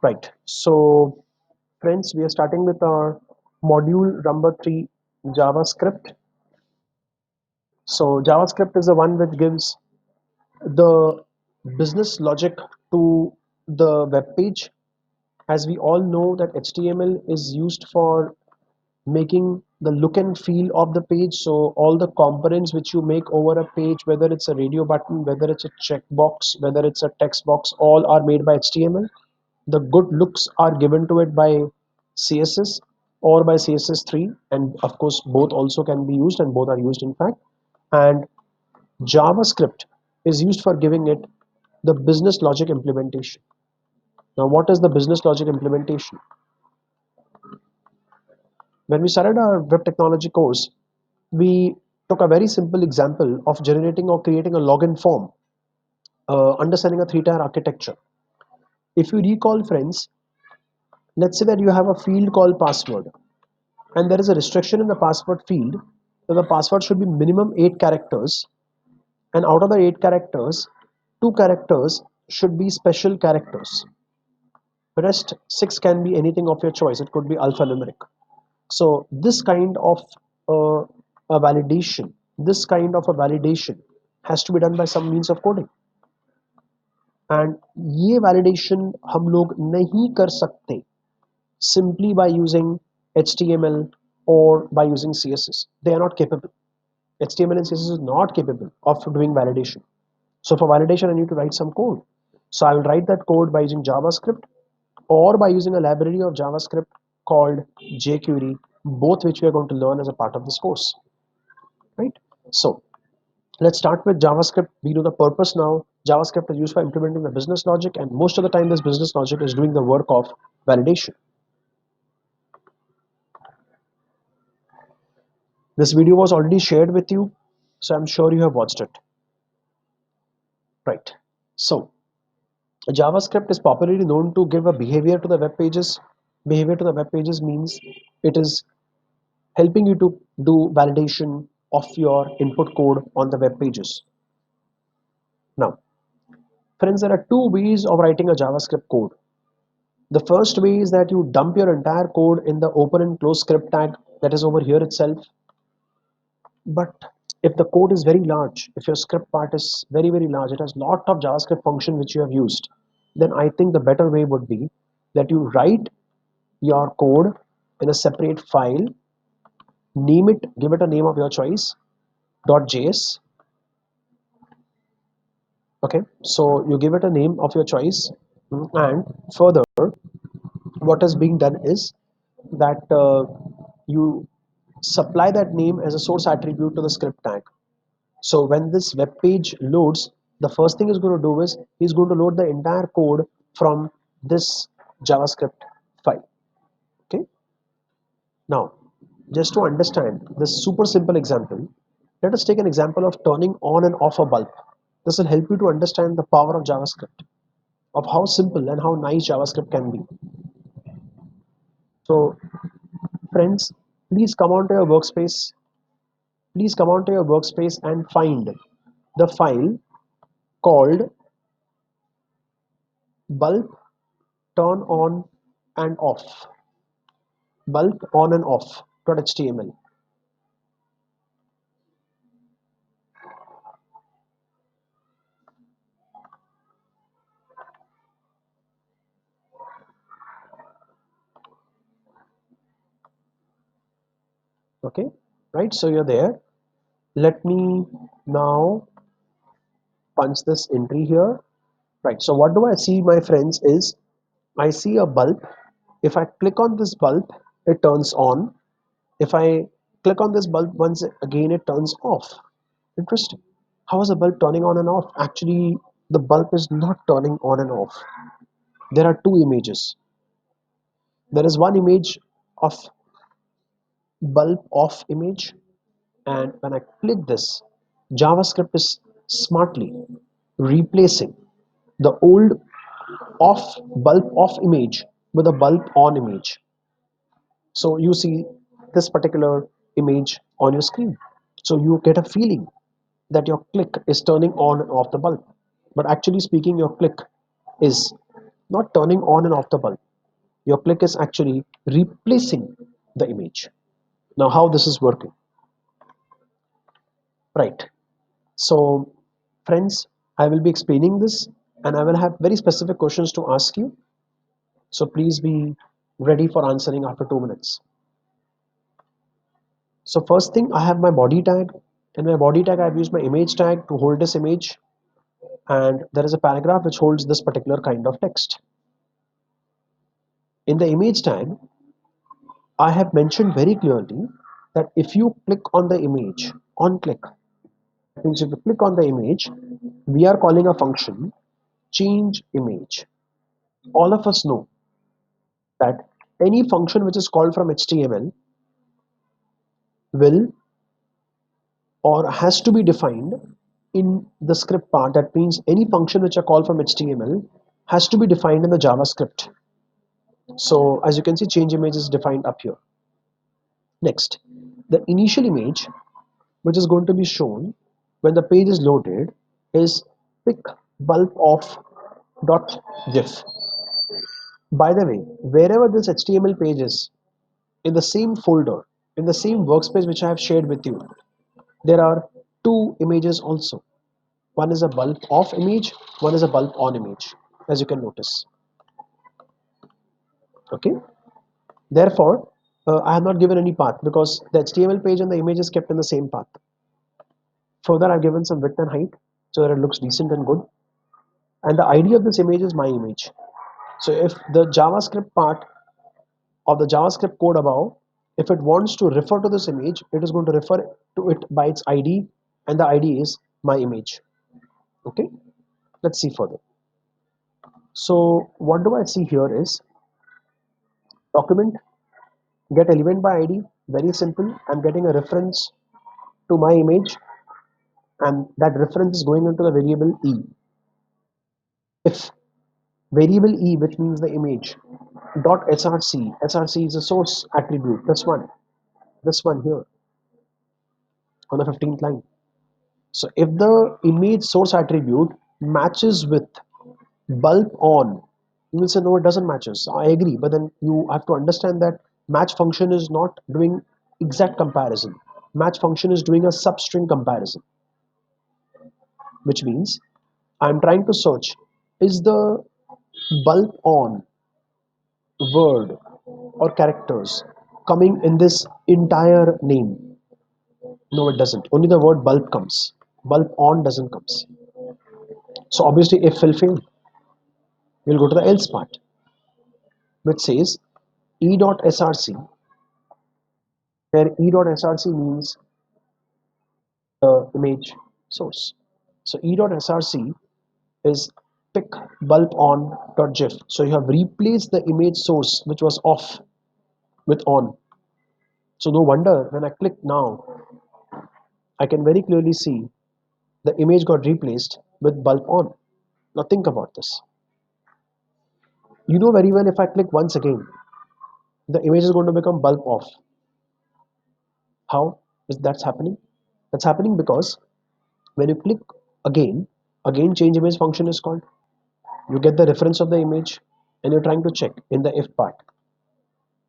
Right. So, friends, we are starting with our module number 3, JavaScript. So, JavaScript is the one which gives the business logic to the web page. As we all know that HTML is used for making the look and feel of the page. So all the components which you make over a page, whether it's a radio button, whether it's a checkbox, whether it's a text box, all are made by HTML. The good looks are given to it by CSS or by CSS3, and of course both also can be used, and both are used in fact. And JavaScript is used for giving it the business logic implementation. Now, what is the business logic implementation? When we started our web technology course, we took a very simple example of generating or creating a login form, understanding a three-tier architecture. If you recall, friends, let's say that you have a field called password, and there is a restriction in the password field that the password should be minimum 8 characters, and out of the 8 characters, 2 characters should be special characters. The rest 6 can be anything of your choice. It could be alphanumeric. So this kind of uh, a validation, has to be done by some means of coding. And ये validation हम लोग नहीं कर सकते simply by using HTML or by using CSS. They are not capable. HTML and CSS is not capable of doing validation. So for validation, I need to write some code. So I will write that code by using JavaScript or by using a library of JavaScript called jQuery, both which we are going to learn as a part of this course. Right? So let's start with JavaScript. We know the purpose now. JavaScript is used for implementing the business logic, and most of the time, this business logic is doing the work of validation. This video was already shared with you, so I'm sure you have watched it. Right. So JavaScript is popularly known to give a behavior to the web pages. Behavior to the web pages means it is helping you to do validation of your input code on the web pages. Now, friends, there are two ways of writing a JavaScript code. The first way is that you dump your entire code in the open and close script tag that is over here itself. But if the code is very large, if your script part is very, very large, it has lot of JavaScript function which you have used, then I think the better way would be that you write your code in a separate file, name it, give it a name of your choice, .js. Okay, so you give it a name of your choice, and further, what is being done is that you supply that name as a source attribute to the script tag. So when this web page loads, the first thing he's going to do is he's going to load the entire code from this JavaScript file. Okay. Now, just to understand this super simple example, let us take an example of turning on and off a bulb. This will help you to understand the power of JavaScript, of how simple and how nice JavaScript can be. So, friends, please come onto your workspace. Please come onto your workspace and find the file called bulb turn on and off. Bulb on and off .html. Okay, right? So you're there. Let me now punch this entry here. Right. So what do I see, my friends, is I see a bulb. If I click on this bulb, it turns on. If I click on this bulb once again, it turns off. Interesting. How is a bulb turning on and off? Actually, the bulb is not turning on and off. There are two images. There is one image of bulb off image, and when I click this, JavaScript is smartly replacing the old off bulb off image with a bulb on image. So you see this particular image on your screen. So you get a feeling that your click is turning on and off the bulb. But actually speaking, your click is not turning on and off the bulb. Your click is actually replacing the image. Now, how this is working? Right. So, friends, I will be explaining this and I will have very specific questions to ask you. So, please be ready for answering after 2 minutes. So, first thing, I have my body tag. In my body tag, I've used my image tag to hold this image, and there is a paragraph which holds this particular kind of text. In the image tag, I have mentioned very clearly that if you click on the image, on click, means if you click on the image, we are calling a function change image. All of us know that any function which is called from HTML will or has to be defined in the script part. That means any function which are called from HTML has to be defined in the JavaScript. So as you can see, change image is defined up here. Next, the initial image which is going to be shown when the page is loaded is pick bulb of dot gif. By the way, wherever this HTML page is, in the same folder, in the same workspace which I have shared with you, there are two images also. One is a bulb off image, one is a bulb on image, as you can notice. Okay. Therefore, I have not given any path because the HTML page and the image is kept in the same path. Further, I've given some width and height so that it looks decent and good. And the ID of this image is my image. So if the JavaScript part of the JavaScript code above, if it wants to refer to this image, it is going to refer to it by its ID, and the ID is my image. Okay, let's see further. So what do I see here is document get element by ID. Very simple. I'm getting a reference to my image, and that reference is going into the variable e. If variable e, which means the image, dot src, src is a source attribute. This one here on the 15th line. So if the image source attribute matches with bulb on, you will say no, it doesn't matches. I agree, but then you have to understand that match function is not doing exact comparison. Match function is doing a substring comparison, which means I'm trying to search is the bulb on word or characters coming in this entire name. No, it doesn't. Only the word bulb comes. Bulb on doesn't comes. So obviously if will fail, we'll go to the else part, which says e.src, where e.src means the image source. So e.src is pick bulb on .gif. So you have replaced the image source which was off with on. So no wonder when I click now, I can very clearly see the image got replaced with bulb on. Now think about this. You know very well if I click once again, the image is going to become bulb off. How is that happening? That's happening because when you click again, again change image function is called. You get the reference of the image and you're trying to check in the if part.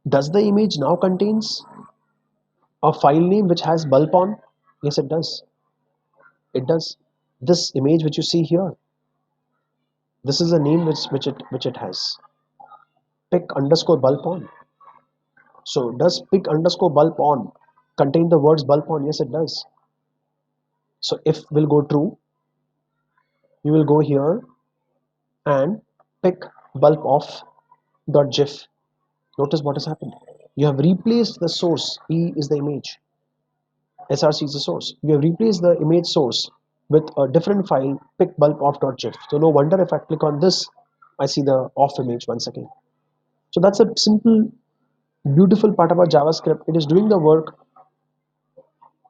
Does the image now contains a file name which has bulb on? Yes, it does. It does. This image which you see here, this is a name which it has. Pick underscore bulb on. So does pick underscore bulb on contain the words bulb on? Yes, it does. So if will go true, you will go here and pick bulb off dot gif. Notice what has happened. You have replaced the source. E is the image. SRC is the source. You have replaced the image source with a different file, pick bulb off dot gif. So no wonder if I click on this, I see the off image once again. So that's a simple, beautiful part about JavaScript. It is doing the work,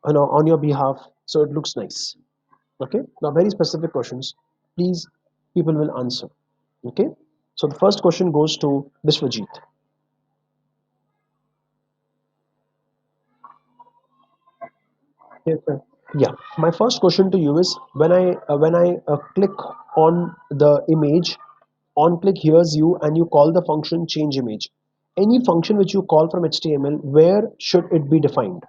on your behalf, so it looks nice. Okay. Now very specific questions. Please, people will answer. Okay. So the first question goes to Biswajit. Yes, sir. Yeah, my first question to you is when I click on the image, onClick hears you and you call the function change image. Any function which you call from HTML, where should it be defined?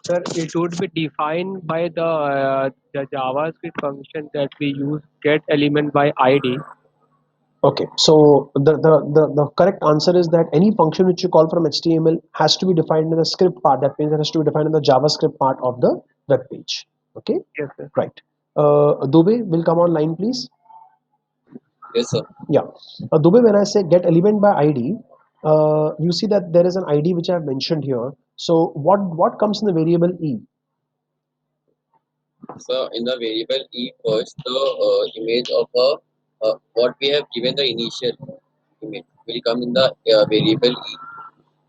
Sir, it would be defined by the JavaScript function that we use get element by ID. Okay, so the correct answer is that any function which you call from HTML has to be defined in the script part. That means it has to be defined in the JavaScript part of the web page. Okay, Yes, sir. right. Dubey will come online, please. Yes, sir. Yeah. Dubey, when I say get element by ID, you see that there is an ID which I have mentioned here. So what comes in the variable E? So in the variable e first, the image of what we have given the initial image will come in the variable e,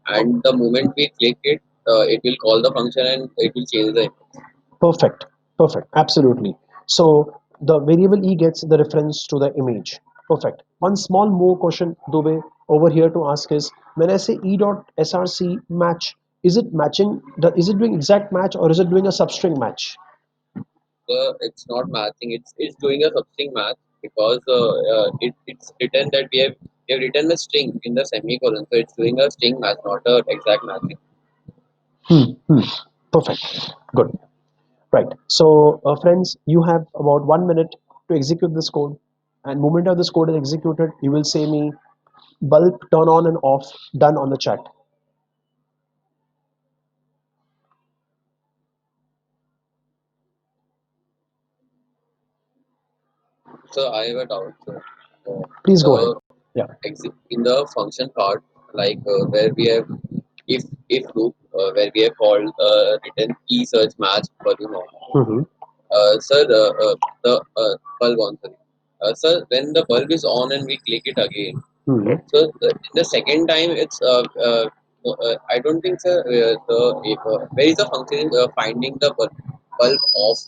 and the moment we click it, it will call the function and it will change the image. Perfect. Perfect. Absolutely. So the variable E gets the reference to the image. Perfect. One small more question, Dubey, over here to ask is when I say E dot src match, is it matching is it doing exact match or is it doing a substring match? It's not matching. It's doing a substring match because it's written that we have written a string in the semicolon, so it's doing a string match, not a exact matching. Hmm. Perfect. Good. Right. So, friends, you have about 1 minute to execute this code. And moment of this code is executed, you will say me bulb turn on and off done on the chat. So I have a doubt. So, Please go ahead. the Yeah. in the function part, like where we have if loop, where we have called written key search match volume on. Mm-hmm. Sir, the bulb on, sorry. Sir, when the bulb is on and we click it again, Mm-hmm. so the second time it's I don't think, sir, where is the function finding the bulb off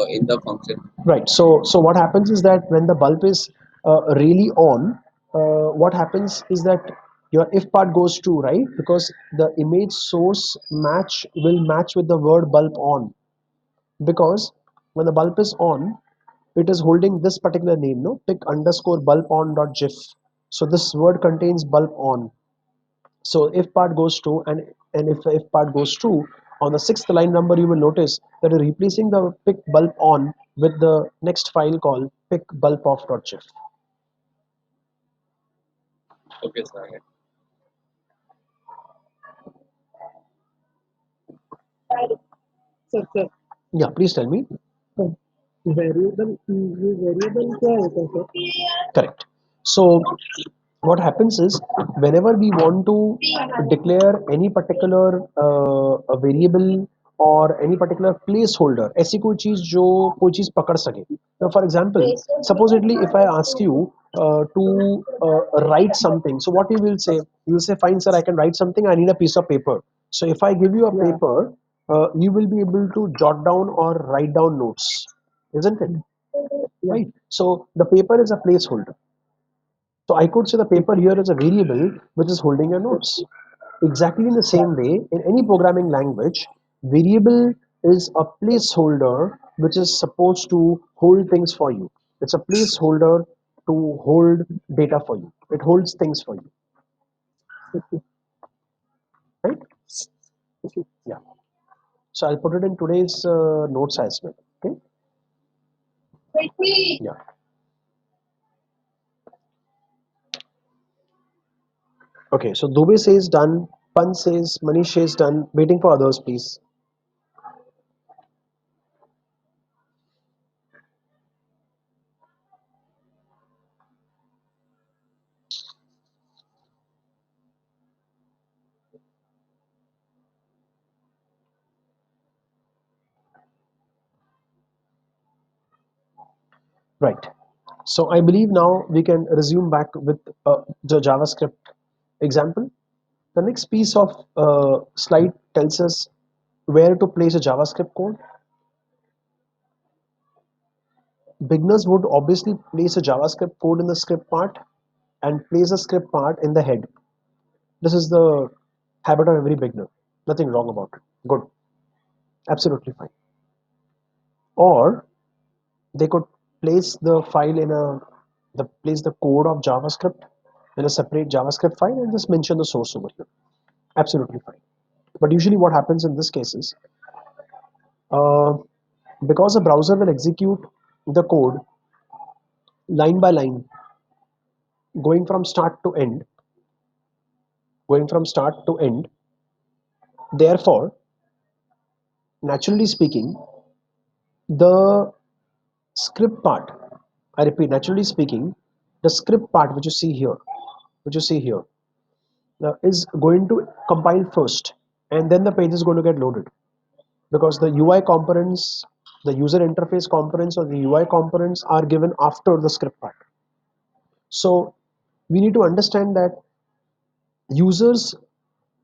in the function. Right. So what happens is that when the bulb is really on, what happens is that your if part goes true, right? Because the image source match will match with the word bulb on. Because when the bulb is on, it is holding this particular name, no, pick underscore bulb on dot gif. So this word contains bulb on. So if part goes true and if part goes true, on the sixth line number you will notice that you're replacing the pick bulb on with the next file called pick bulb off dot gif. Okay, sir. Sir, sir, Yeah, please tell me. Variable ये variable क्या होता है sir? Correct. So what happens is whenever we want to declare any particular a variable or any particular placeholder, ऐसी कोई चीज जो कोई चीज पकड़ सके. Now for example, supposedly if I ask you to write something, so what you will say? You will say, fine sir, I can write something, I need a piece of paper. So if I give you a paper, you will be able to jot down or write down notes, isn't it? Right. So the paper is a placeholder. So I could say the paper here is a variable which is holding your notes. Exactly in the same way, in any programming language, variable is a placeholder which is supposed to hold things for you. It's a placeholder to hold data for you. It holds things for you, right? Yeah. So I'll put it in today's notes as well. Okay. Yeah. Okay. So Dubey says done. Pan says Manish says done. Waiting for others, please. Right. So I believe now we can resume back with the JavaScript example. The next piece of slide tells us where to place a JavaScript code. Beginners would obviously place a JavaScript code in the script part and place a script part in the head. This is the habit of every beginner. Nothing wrong about it. Good. Absolutely fine. Or they could place the file in place the code of JavaScript in a separate JavaScript file and just mention the source over here. Absolutely fine. But usually what happens in this case is, uh, because the browser will execute the code line by line, going from start to end, going from start to end. Therefore, naturally speaking, the script part, I repeat, naturally speaking, the script part which you see here, is going to compile first, and then the page is going to get loaded, because the UI components, the user interface components or the UI components are given after the script part. So we need to understand that users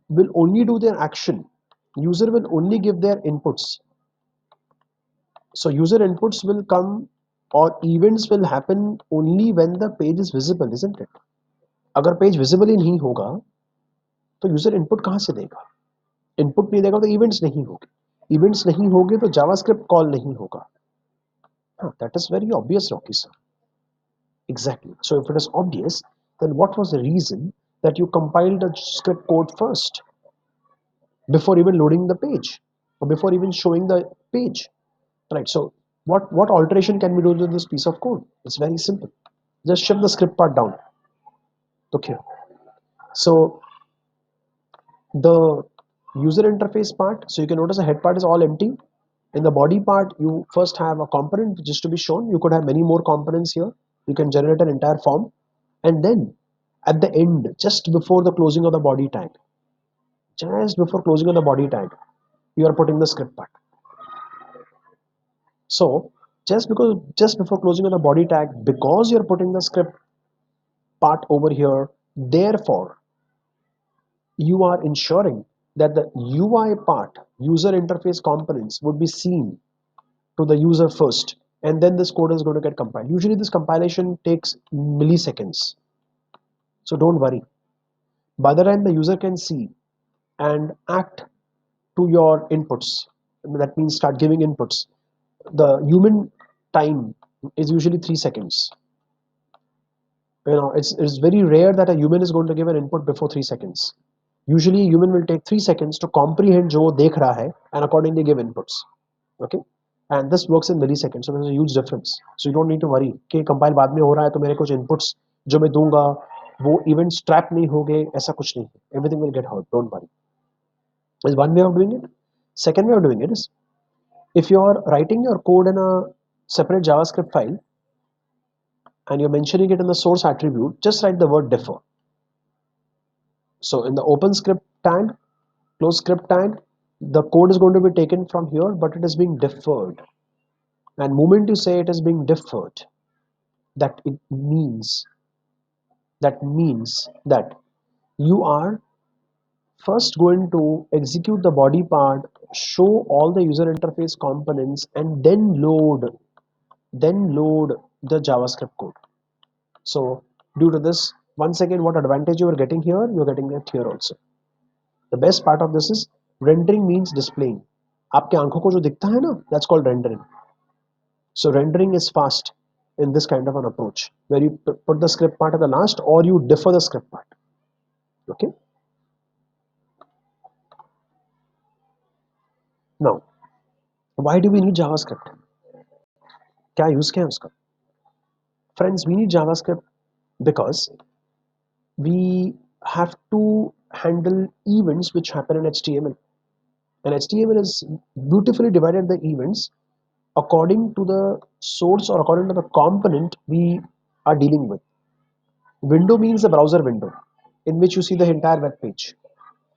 will only do their action. User will only give their inputs. So user inputs will come or events will happen only when the page is visible, isn't it? अगर page visible ही नहीं होगा तो user input कहाँ से देगा? Input नहीं देगा तो इवेंट्स नहीं होंगे, इवेंट्स नहीं होंगे तो जावास्क्रिप्ट कॉल नहीं होगा. That is very obvious, Rocky sir. Exactly. So if it is obvious, then what was the reason that you compiled the script code first before even loading the page or before even showing the page? Right. So what alteration can we do to this piece of code? It's very simple. Just shift the script part down. Okay. So the user interface part, so you can notice the head part is all empty. In the body part, you first have a component which is to be shown. You could have many more components here. You can generate an entire form, and then at the end, just before the closing of the body tag, just before closing of the body tag, you are putting the script part. So just before closing of the body tag, because you're putting the script part over here, therefore you are ensuring that the UI part, user interface components, would be seen to the user first, and then this code is going to get compiled. Usually this compilation takes milliseconds, so don't worry. By the time the user can see and act to your inputs, that means start giving inputs, the human time is usually 3 seconds. It's very rare that a human is going to give an input before 3 seconds. Usually a human will take 3 seconds to comprehend जो वो देख रहा है and accordingly give inputs. Okay, and this works in milliseconds, so there's a huge difference. So you don't need to worry कि compile बाद में हो रहा है तो मेरे कुछ inputs जो मैं दूंगा वो events trap नहीं होंगे, ऐसा कुछ नहीं. Everything will get heard, don't worry. Is one way of doing it. Second way of doing it is, if you're writing your code in a separate JavaScript file and you're mentioning it in the source attribute, just write the word differ. So in the open script tag, close script tag, the code is going to be taken from here, but it is being deferred. And moment you say it is being deferred, that it means that you are first going to execute the body part, show all the user interface components, and then load the JavaScript code. So due to this, once again, what advantage you are getting here, you're getting it here also. The best part of this is rendering means displaying. आपके आंखों को जो दिखता है ना, that's called rendering. So rendering is fast in this kind of an approach, where you put the script part at the last or you defer the script part. Okay. Now, why do we need JavaScript? क्या use क्या है उसका? Friends, we need JavaScript because we have to handle events which happen in HTML. And HTML is beautifully divided the events according to the source or according to the component we are dealing with. Window means a browser window in which you see the entire web page.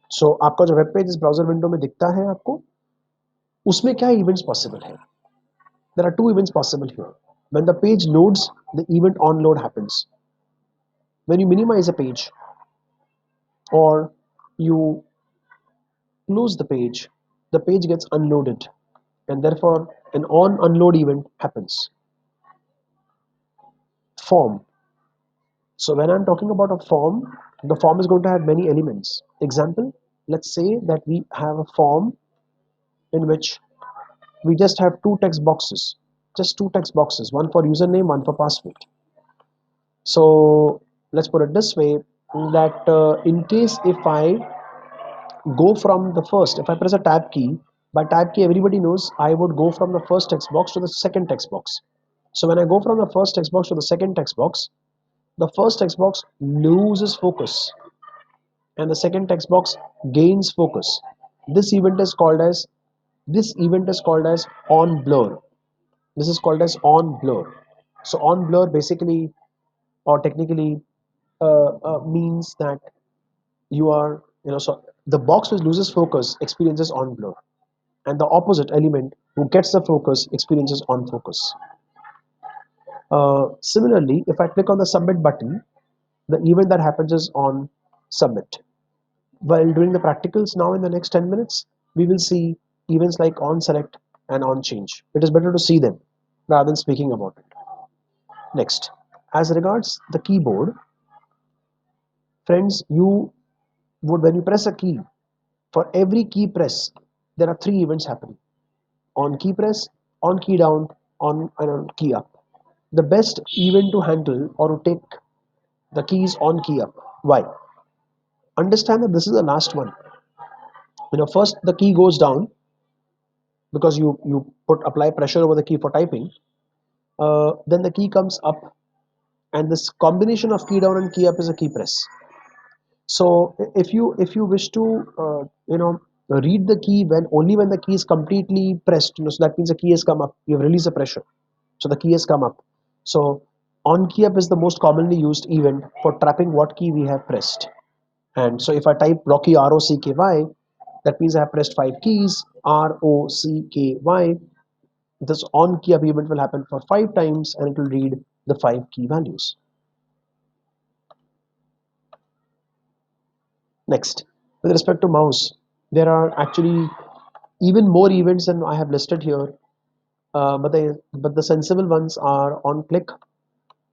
So आपका जो web page इस browser window में दिखता है आपको, उसमें क्या events possible है? There are two events possible here. When the page loads, the event on load happens. When you minimize a page or you close the page gets unloaded, and therefore an on unload event happens. Form. So when I'm talking about a form, the form is going to have many elements. Example, let's say that we have a form in which we just have two text boxes, just two text boxes, one for username, one for password. So let's put it this way, that in case if I go from the first, if I press a tab key, by tab key everybody knows I would go from the first text box to the second text box. So when I go from the first text box to the second text box, the first text box loses focus and the second text box gains focus. This event is called as this event is called as on blur. This is called as on blur. So on blur basically or technically means that you are, so the box which loses focus experiences on blur, and the opposite element who gets the focus experiences on focus. Similarly, if I click on the submit button, the event that happens is on submit. While doing the practicals now in the next 10 minutes, we will see events like on select and on change. It is better to see them rather than speaking about it. Next, as regards the keyboard, friends, you would, when you press a key, for every key press, there are three events happening: on key press, on key down, on key up. The best event to handle or to take the keys on key up. Why? Understand that this is the last one. First the key goes down because you put apply pressure over the key for typing. Then the key comes up, and this combination of key down and key up is a key press. So if you wish to read the key when only when the key is completely pressed, so that means the key has come up, you have released the pressure, so the key has come up. So on key up is the most commonly used event for trapping what key we have pressed. And so if I type Rocky, ROCKY, that means I have pressed 5 keys, ROCKY. This on key up event will happen for 5 times and it will read the 5 key values. Next, with respect to mouse, there are actually even more events than I have listed here, but the sensible ones are on click,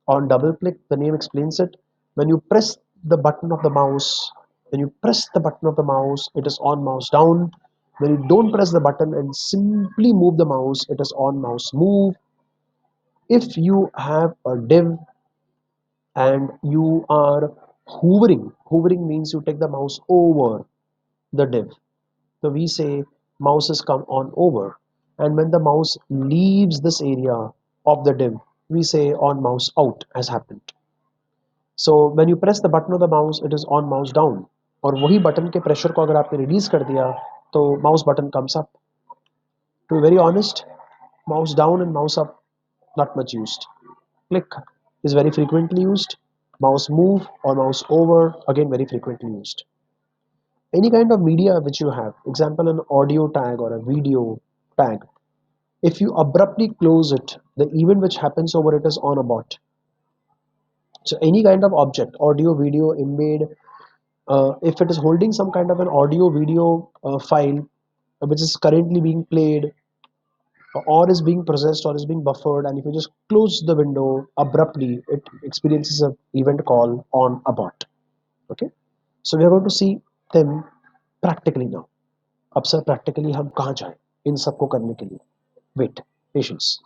on double click. The name explains it. When you press the button of the mouse, when you press the button of the mouse, it is on mouse down. When you don't press the button and simply move the mouse, it is on mouse move. If you have a div and you are hovering means you take the mouse over the div. So we say mouse has come on over, and when the mouse leaves this area of the div, we say on mouse out has happened. So when you press the button of the mouse, it is on mouse down. और वही button के pressure को अगर आपने release कर दिया तो mouse button comes up. To be very honest, mouse down and mouse up not much used. Click is very frequently used. Mouse move or mouse over again very frequently used. Any kind of media which you have, example an audio tag or a video tag, if you abruptly close it, the event which happens over it is on abort. So any kind of object, audio, video, embed, if it is holding some kind of an audio video file which is currently being played or is being processed or is being buffered, and if you just close the window abruptly, it experiences an event call on abort. Okay, so we are going to see them practically now. अब sir practically हम कहाँ जाएं इन सबको करने के लिए? Wait, patience.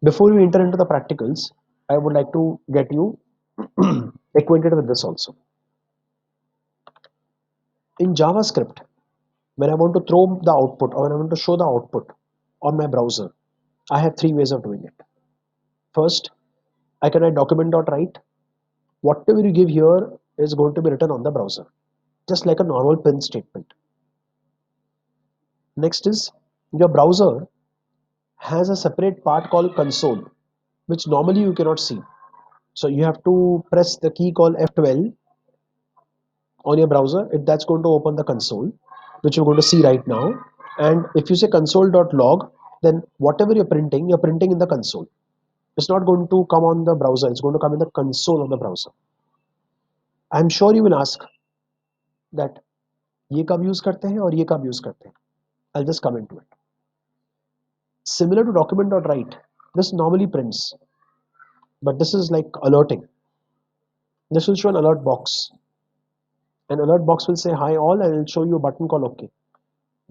Before we enter into the practicals, I would like to get you acquainted with this also. In JavaScript, when I want to throw the output or when I want to show the output on my browser, I have three ways of doing it. First, I can write document.write. Whatever you give here is going to be written on the browser, just like a normal print statement. Next is your browser has a separate part called console, which normally you cannot see. So you have to press the key called F12 on your browser. That's going to open the console, which you're going to see right now. And if you say console.log, then whatever you're printing in the console. It's not going to come on the browser. It's going to come in the console of the browser. I'm sure you will ask that ये कब use करते हैं और ये कब use करते हैं. I'll just come into it. Similar to document.write, this normally prints, but this is like alerting. This will show an alert box. An alert box will say hi all and it'll show you a button called OK.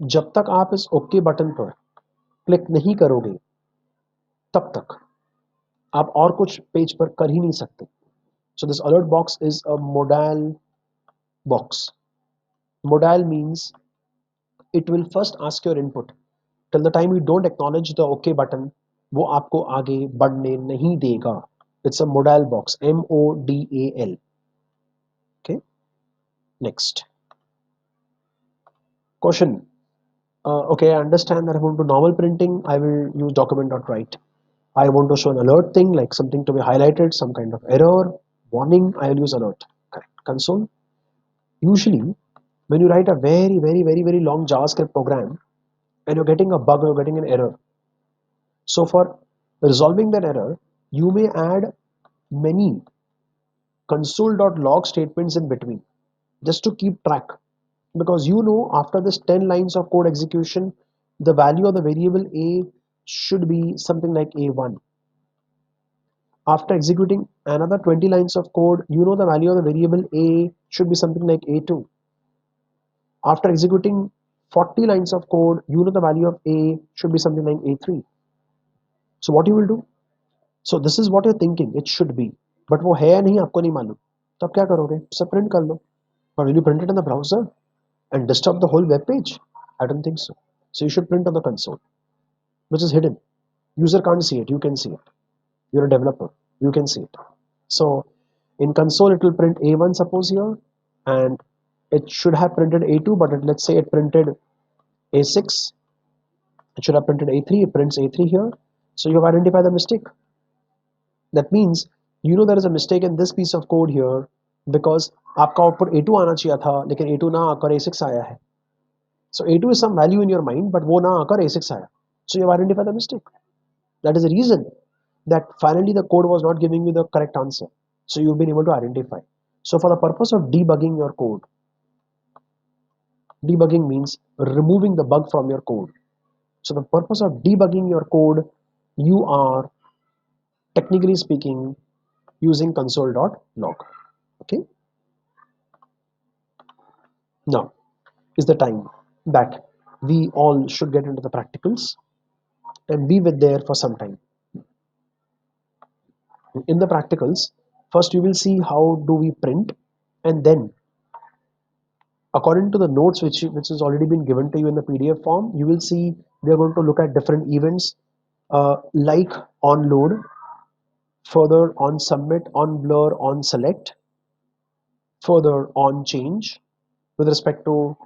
जब तक आप इस OK button पर click नहीं करोगे तब तक आप और कुछ पेज पर कर ही नहीं सकते. So this alert box is a modal box. Modal means it will first ask your input. Till the time you don't acknowledge the OK button, वो आपको आगे बढ़ने नहीं देगा. It's a modal box. MODAL. Okay. Next question. Okay, I understand that I want to normal printing. I will use document.write. I want to show an alert thing like something to be highlighted, some kind of error, warning. I will use alert. Correct. Console. Usually, when you write a very long JavaScript program and you're getting a bug or you're getting an error, so for resolving that error, you may add many console.log statements in between just to keep track, because you know after this 10 lines of code execution the value of the variable a should be something like a1. After executing another 20 lines of code, you know the value of the variable a should be something like a2. After executing 40 lines of code, you know the value of a should be something like a3. So what you will do? So this is what you're thinking it should be, but वो है या नहीं आपको नहीं मालूम, तो आप क्या करोगे? सब print कर लो. But will you print it in the browser and disturb the whole web page? I don't think so. So you should print on the console, which is hidden. User can't see it, you can see it. You're a developer, you can see it. So in console it will print A1 suppose here, and it should have printed A2, but let's say it printed A6. It should have printed A3, it prints A3 here. So you have identified the mistake. That means you know there is a mistake in this piece of code here because आपका output A2 आना चाहिए था लेकिन A2 ना आकर A6 आया है. So A2 is some value in your mind, but वो ना आकर A6 आया. So you have identified the mistake. That is the reason that finally the code was not giving you the correct answer. So you've been able to identify. So for the purpose of debugging your code, debugging means removing the bug from your code. So the purpose of debugging your code, you are technically speaking using console.log. Okay. Now is the time that we all should get into the practicals and be with there for some time. In the practicals, first you will see how do we print, and then according to the notes which has already been given to you in the PDF form, you will see we are going to look at different events like on load, further on submit, on blur, on select, further on change with respect to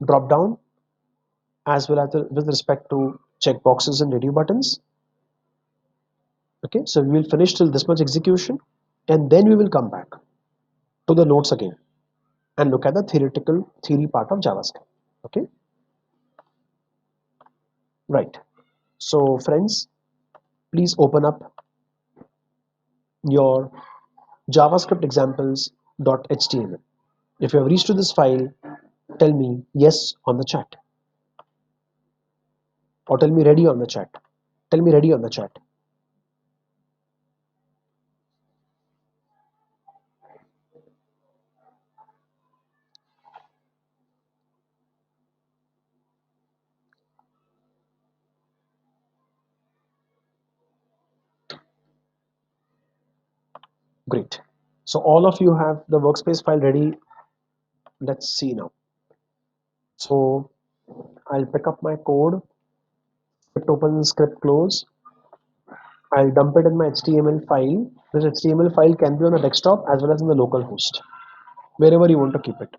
drop down, as well as with respect to checkboxes and radio buttons. Okay, so we will finish till this much execution, and then we will come back to the notes again and look at the theory part of JavaScript. Okay, right. So friends, please open up your JavaScript examples.html. If you have reached to this file, tell me yes on the chat, or tell me ready on the chat. Tell me ready on the chat. Great. So all of you have the workspace file ready. Let's see now. So I'll pick up my code, script open, script close. I'll dump it in my HTML file. This HTML file can be on the desktop as well as in the local host, wherever you want to keep it.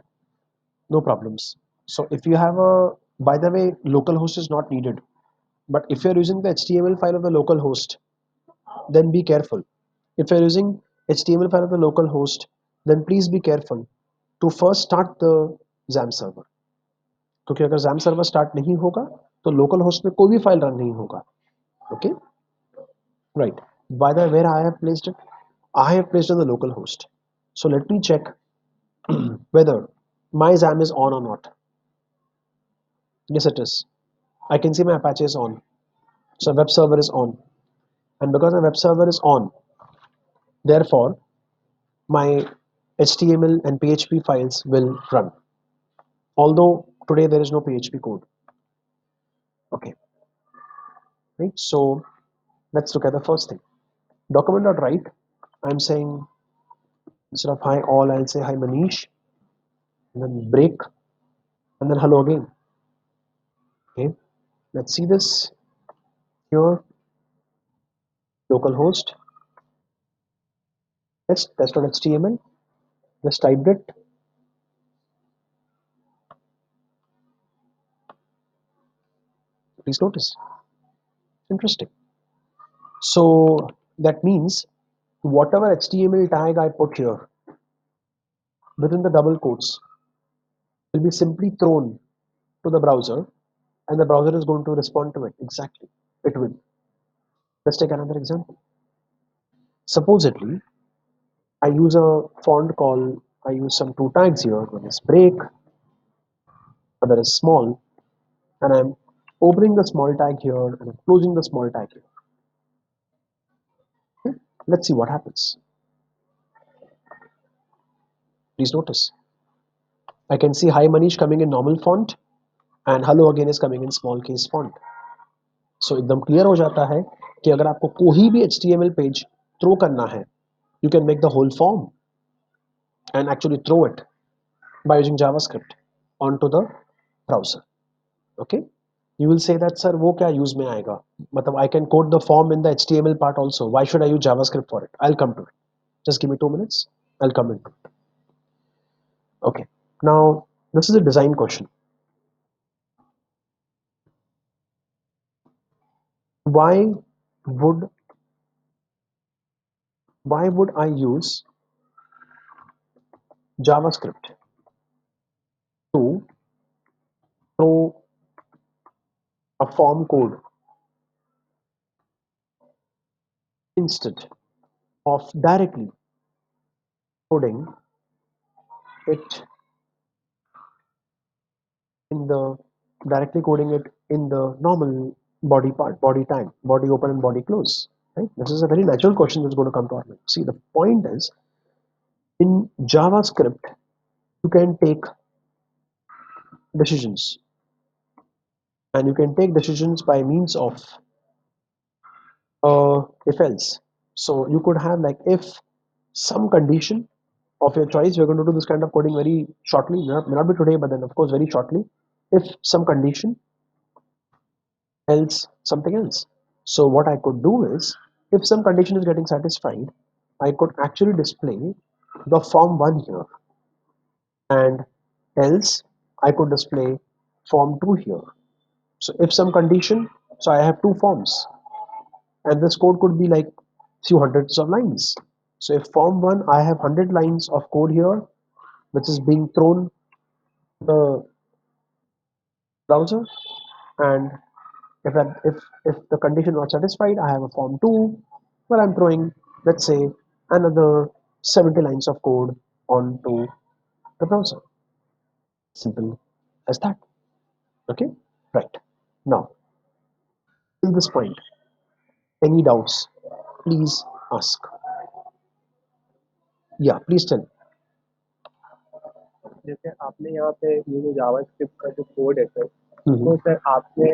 No problems. So if you have a, by the way, local host is not needed. But if you're using the HTML file of the local host, then be careful. If you're using HTML file of the local host, then please be careful to first start the XAMPP server. क्योंकि अगर XAMPP server start नहीं होगा तो local host में कोई भी file run नहीं होगा. Okay, right. By the way, where I have placed it, I have placed it on the local host. So let me check whether my XAMPP is on or not. Yes, it is. I can see my Apache is on. So web server is on. And because the web server is on, therefore my HTML and PHP files will run. Although today there is no PHP code. Okay. right? So let's look at the first thing. Document.write, I'm saying instead of hi all, I'll say hi Manish, and then break, and then hello again. Okay, let's see this here, localhost, test.html, just typed it. Please notice, interesting. So that means whatever HTML tag I put here within the double quotes will be simply thrown to the browser, and the browser is going to respond to it. Exactly, it will. Let's take another example. Supposedly, I use a font call, I use some two tags here. One is break, other is small, and I'm opening the small tag here and I'm closing the small tag here. Okay? Let's see what happens. Please notice. I can see hi Manish coming in normal font and hello again is coming in small case font. So एकदम clear हो जाता है कि अगर आपको कोई भी HTML page throw करना है, you can make the whole form and actually throw it by using JavaScript onto the browser. Okay, you will say that sir वो क्या use में आएगा, मतलब I can code the form in the HTML part also, why should I use JavaScript for it? I'll come to it, just give me 2 minutes, I'll come into it. Okay, now this is a design question. why would why would I use JavaScript to throw a form code instead of directly coding it in the normal body part, body tag, body open and body close. Right? This is a very natural question that's going to come to our mind. See, the point is in JavaScript, you can take decisions, and you can take decisions by means of if else. So you could have like if some condition of your choice. We're going to do this kind of coding very shortly, may not be today, but then of course very shortly. If some condition, else something else. So what I could do is, if some condition is getting satisfied, I could actually display the form 1 here, and else I could display form 2 here. So if some condition, so I have two forms, and this code could be like few hundreds of lines. So if form 1, I have 100 lines of code here, which is being thrown to the browser, and if the condition not satisfied, I have a form 2 where I'm throwing, let's say, another 70 lines of code onto the browser. Simple as that. Okay, right. Now, till this point, any doubts, please ask. Yeah, please tell. जैसे आपने यहाँ पे ये जो JavaScript का जो code है sir, Mhm. तो सर आपने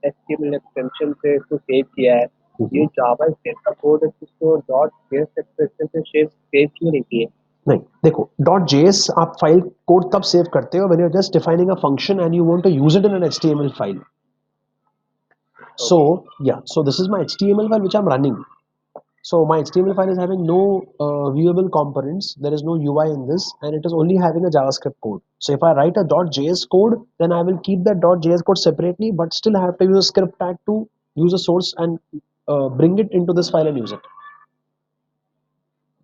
.html एक्सटेंशन से इसको सेव किया है। ये जावास्क्रिप्ट का कोड है जिसको .js एक्सटेंशन से सेव क्यों नहीं किए? नहीं, देखो .js आप फाइल कोड तब सेव करते हो when you're just defining a function and you want to use it in an HTML file. So yeah, so this is my HTML file which I'm running. So my HTML file is having no viewable components. There is no UI in this, and it is only having a JavaScript code. So if I write a .js code, then I will keep that .js code separately, but still have to use a script tag to use a source and bring it into this file and use it.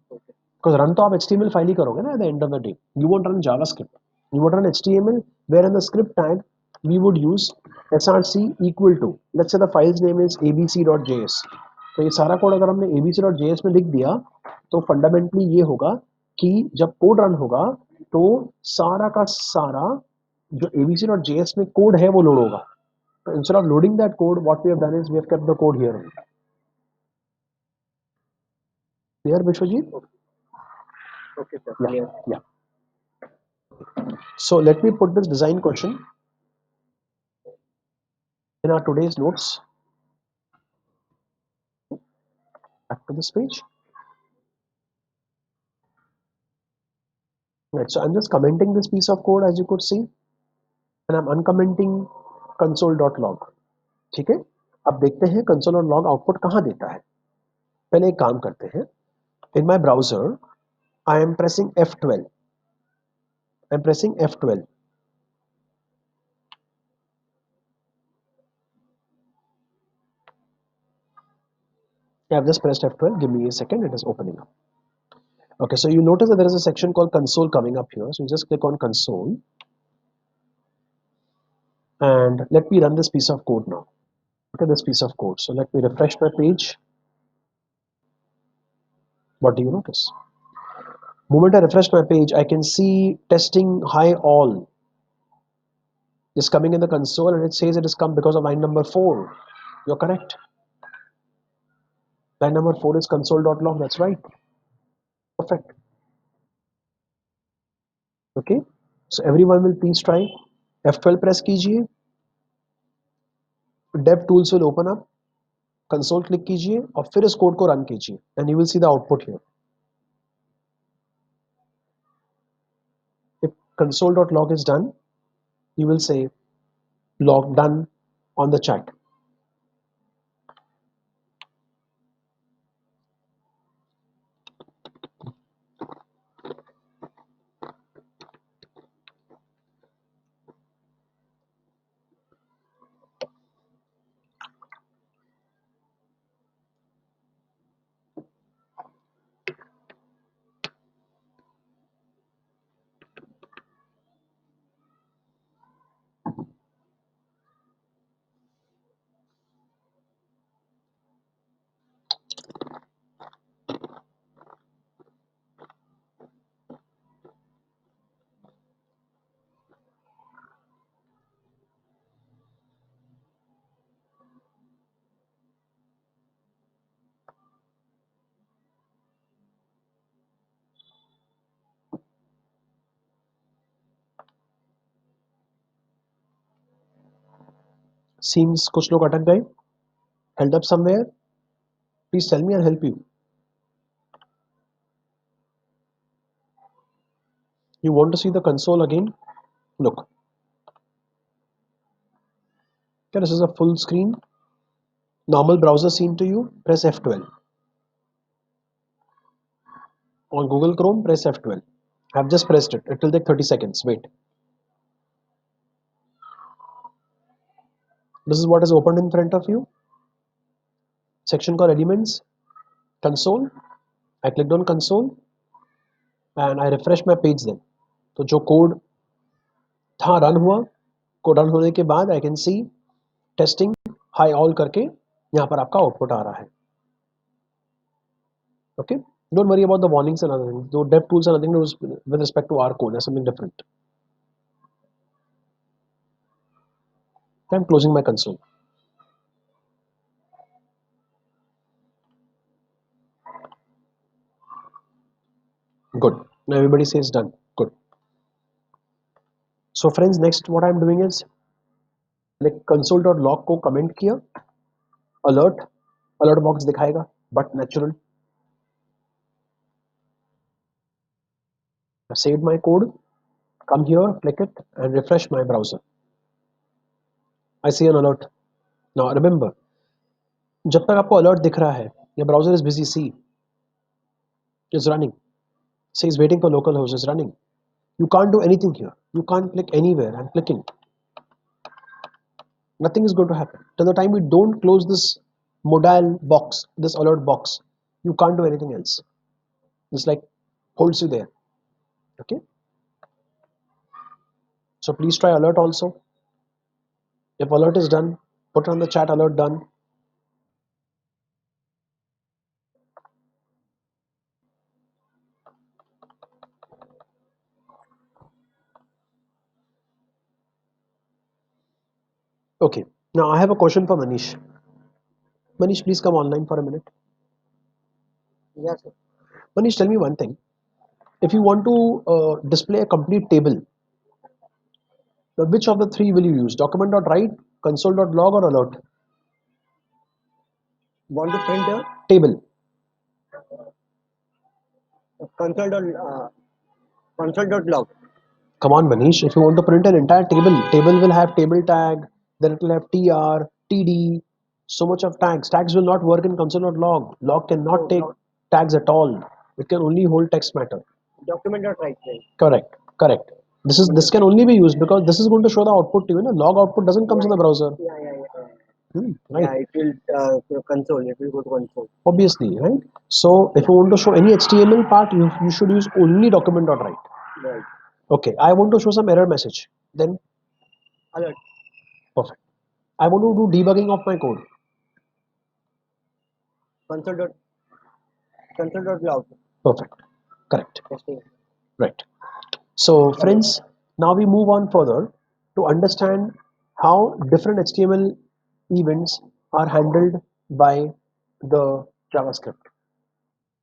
Because run to आप HTML file ही करोगे ना at the end of the day. You won't run JavaScript. You would run HTML, where in the script tag we would use src equal to, let's say the file's name is abc.js. तो ये सारा code अगर हमने abc.js में लिख दिया, तो fundamentally ये होगा कि जब कोड रन होगा तो सारा का सारा जो abc.js में कोड है वो लोड होगा. So instead of loading that code, what we have done is we have kept the code here. Clear, Vishwajit? Okay, sir. Yeah, Clear. yeah. So let me put this design question in our today's notes. Back to this page. Right, so I'm just commenting this piece of code as you could see, and I'm uncommenting console.log. ठीक है, अब देखते हैं console और log output कहाँ देता है. पहले एक काम करते हैं. In my browser, I am pressing F12. I'm pressing F12. I've just pressed F12. Give me a second. It is opening up. Okay, so you notice that there is a section called console coming up here. So you just click on console. And let me run this piece of code now. Look at this piece of code. So let me refresh my page. What do you notice? Moment I refresh my page, I can see testing hi all is coming in the console, and it says it has come because of line number 4. You're correct. Line number 4 is console.log. That's right. Perfect. Okay. So everyone will please try. F12 press कीजिए. Dev tools will open up. Console click कीजिए और फिर इस code को run कीजिए. And you will see the output here. If console.log is done, you will say log done on the chat. Seems कुछ लोग अटक गए. Held up somewhere. Please tell me, I'll help you. You want to see the console again? Look. Okay, this is a full screen. Normal browser scene to you. Press F12. On Google Chrome, press F12. I've just pressed it. It will take 30 seconds. Wait. This is what is opened in front of you. Section called Elements. Console. I clicked on console and I refreshed my page then. तो जो code था run हुआ, code run होने के बाद I can see testing high all करके यहाँ पर आपका आउटपुट आ रहा है. Okay, don't worry about the warnings and other things. Though dev tools are nothing to do with respect to our code. There's something different. I'm closing my console. Good. Now everybody says done. Good. So friends, next what I'm doing is like console.log को comment किया, alert box दिखाएगा, but natural. I saved my code, come here, click it and refresh my browser. I see an alert. Now remember, जब तक आपको alert दिख रहा है, your browser is busy, see, is running, says waiting for localhost is running. You can't do anything here. You can't click anywhere. I'm clicking. Nothing is going to happen. Till the time we don't close this modal box, this alert box, you can't do anything else. It's like holds you there. Okay. So please try alert also. If alert is done, put on the chat alert done. Okay. Now I have a question for Manish. Manish, please come online for a minute. Yes, sir. Manish, tell me one thing. If you want to display a complete table, which of the three will you use? Document.write, console.log, or alert? Want to print a Table. console.log. Come on, Manish. If you want to print an entire table will have table tag, then it will have tr, td, so much of tags. Tags will not work in console.log. Log cannot take tags at all. It can only hold text matter. Document.write then. Correct. Correct. This can only be used because this is going to show the output to you. Log output doesn't come in the browser. Yeah. Right. Yeah, it will console. It will go to console. Obviously, right? So if you want to show any HTML part, you should use only document.write. Right. Okay, I want to show some error message. Then Alert. perfect. I want to do debugging of my code. Console. Console.log. Perfect. Correct. Testing. Right. So friends, now we move on further to understand how different HTML events are handled by the JavaScript.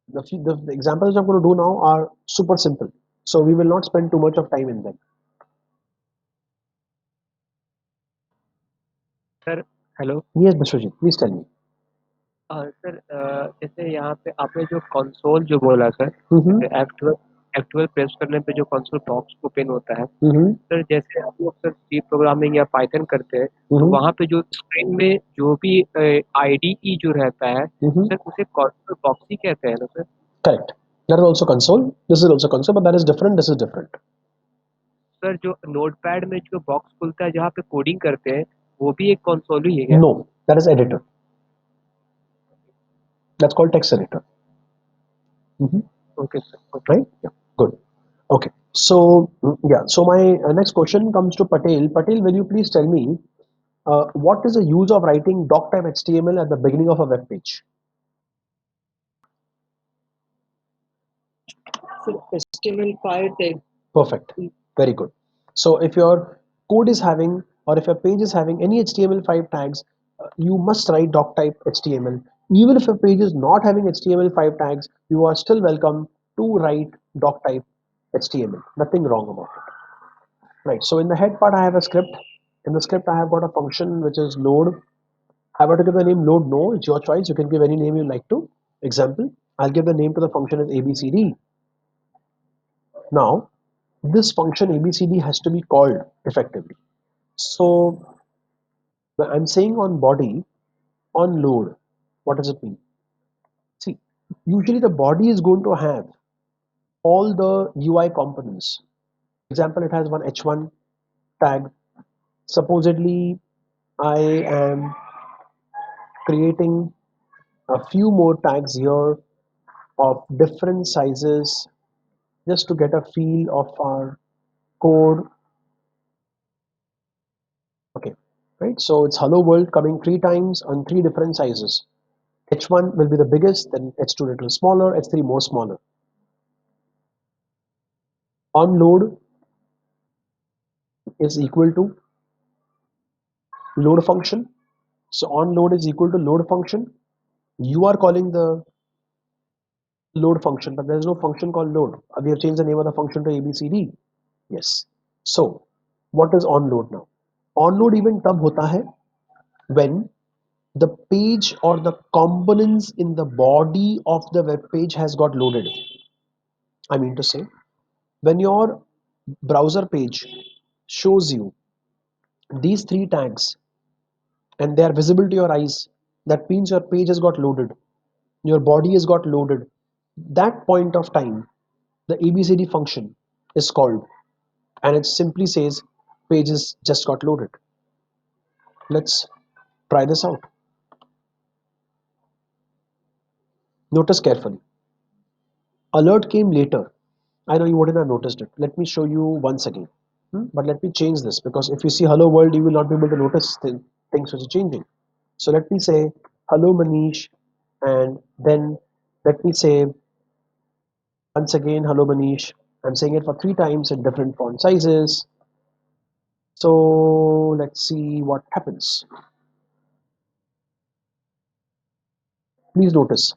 The examples I'm going to do now are super simple. So we will not spend too much of time in them. Sir hello Yes, Bishwajit, please tell me. Sir जैसे यहाँ पे आपने जो console जो बोला sir Mm-hmm. जैसे F12 press करने पे जो कंसोल बॉक्स ओपन होता है Mm-hmm. सर जैसे हम लोग सर सी प्रोग्रामिंग या पाइथन करते हैं तो Mm-hmm. वहाँ पे जो स्क्रीन में जो भी आईडीई जो रहता है Mm-hmm. सर उसे कंसोल बॉक्स ही कहते हैं ना sir Correct. That is also console. This is also console, but that is different. This is different. Sir जो नोटपैड में जो बॉक्स खुलता है जहाँ पे कोडिंग करते हैं वो भी एक कंसोल ही है क्या No, that is editor. That's called text editor. Mm-hmm. Okay sir okay Right? Yeah. Good. Okay. So yeah. So my next question comes to Patel. Patel, will you please tell me what is the use of writing doc type HTML at the beginning of a web page? So HTML5 tag. Perfect. Very good. So if your code is having or if your page is having any HTML5 tags, you must write doc type HTML. Even if your page is not having HTML5 tags, you are still welcome to write doc type HTML. Nothing wrong about it. Right. So in the head part, I have a script. In the script, I have got a function which is load. I want to give the name load no. It's your choice. You can give any name you like to. Example, I'll give the name to the function as ABCD. Now, this function ABCD has to be called effectively. So when I'm saying on body, on load, what does it mean? See, usually the body is going to have all the UI components. Example, it has one h1 tag. Supposedly, I am creating a few more tags here of different sizes just to get a feel of our code. Okay, right? So it's hello world coming 3 times on 3 different sizes. H1 will be the biggest, then H2 little smaller, H3 more smaller. On load is equal to load function. So on load is equal to load function. You are calling the load function, but there is no function called load. We have changed the name of the function to ABCD. Yes. So what is on load now? On load event तब होता है when the page or the components in the body of the web page has got loaded. I mean to say, when your browser page shows you these 3 tags and they are visible to your eyes, that means your page has got loaded, your body has got loaded. That point of time, the ABCD function is called and it simply says pages just got loaded. Let's try this out. Notice carefully. Alert came later. I know you wouldn't have noticed it. Let me show you once again. But let me change this because if you see hello world, you will not be able to notice things which are changing. So let me say hello Manish, and then let me say once again hello Manish. I'm saying it for 3 times in different font sizes. So let's see what happens. Please notice.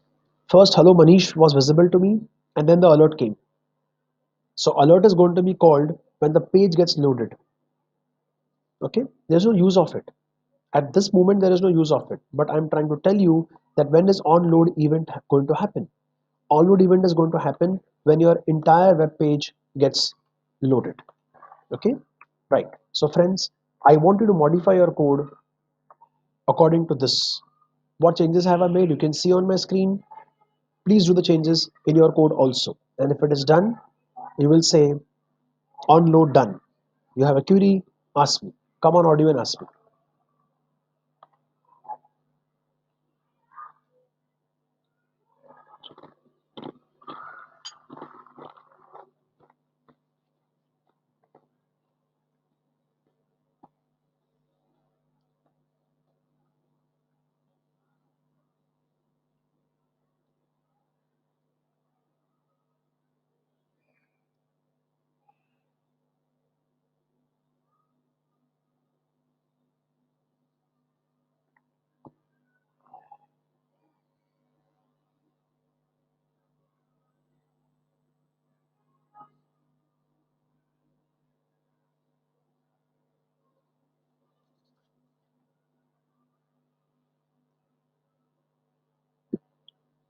First hello Manish was visible to me and then the alert came. So alert is going to be called when the page gets loaded. Okay, there's no use of it. At this moment, there is no use of it. But I'm trying to tell you that when is onload event going to happen? Onload event is going to happen when your entire web page gets loaded. Okay, right. So friends, I want you to modify your code according to this. What changes have I made? You can see on my screen. Please do the changes in your code also. And if it is done, you will say on load done. You have a query, ask me. Come on audio and ask me.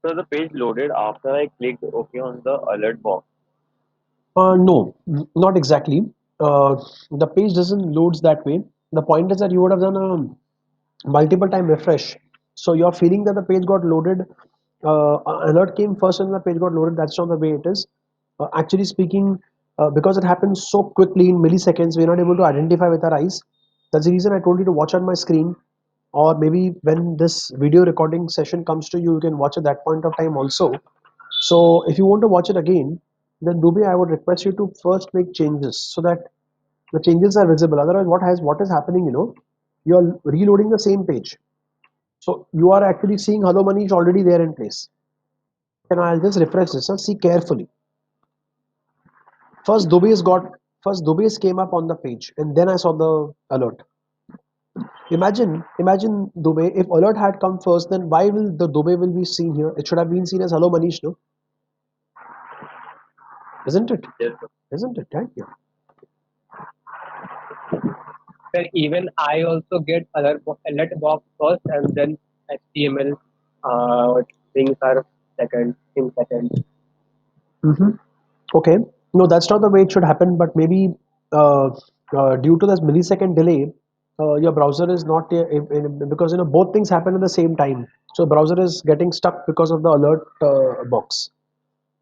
So the page loaded after I clicked OK on the alert box. No, not exactly. The page doesn't loads that way. The point is that you would have done a multiple time refresh. So you're feeling that the page got loaded. Alert came first and the page got loaded. That's not the way it is. Actually speaking, because it happens so quickly in milliseconds, we're not able to identify with our eyes. That's the reason I told you to watch on my screen, or maybe when this video recording session comes to you, you can watch at that point of time also. So if you want to watch it again, then Dubey, I would request you to first make changes so that the changes are visible. Otherwise, what is happening? You're reloading the same page. So you are actually seeing Hello Money is already there in place. And I'll just refresh this. See carefully. First Dubey's got first Dubey's came up on the page, and then I saw the alert. Imagine Dubey. If alert had come first, then why will the Dubey will be seen here? It should have been seen as Hello Manish, no? Isn't it? Yes. Isn't it? Thank you. Then even I also get alert box first and then HTML things are second in second. Mm-hmm. Okay. No, that's not the way it should happen, but maybe uh, due to this millisecond delay, your browser is not because both things happen at the same time. So browser is getting stuck because of the alert box.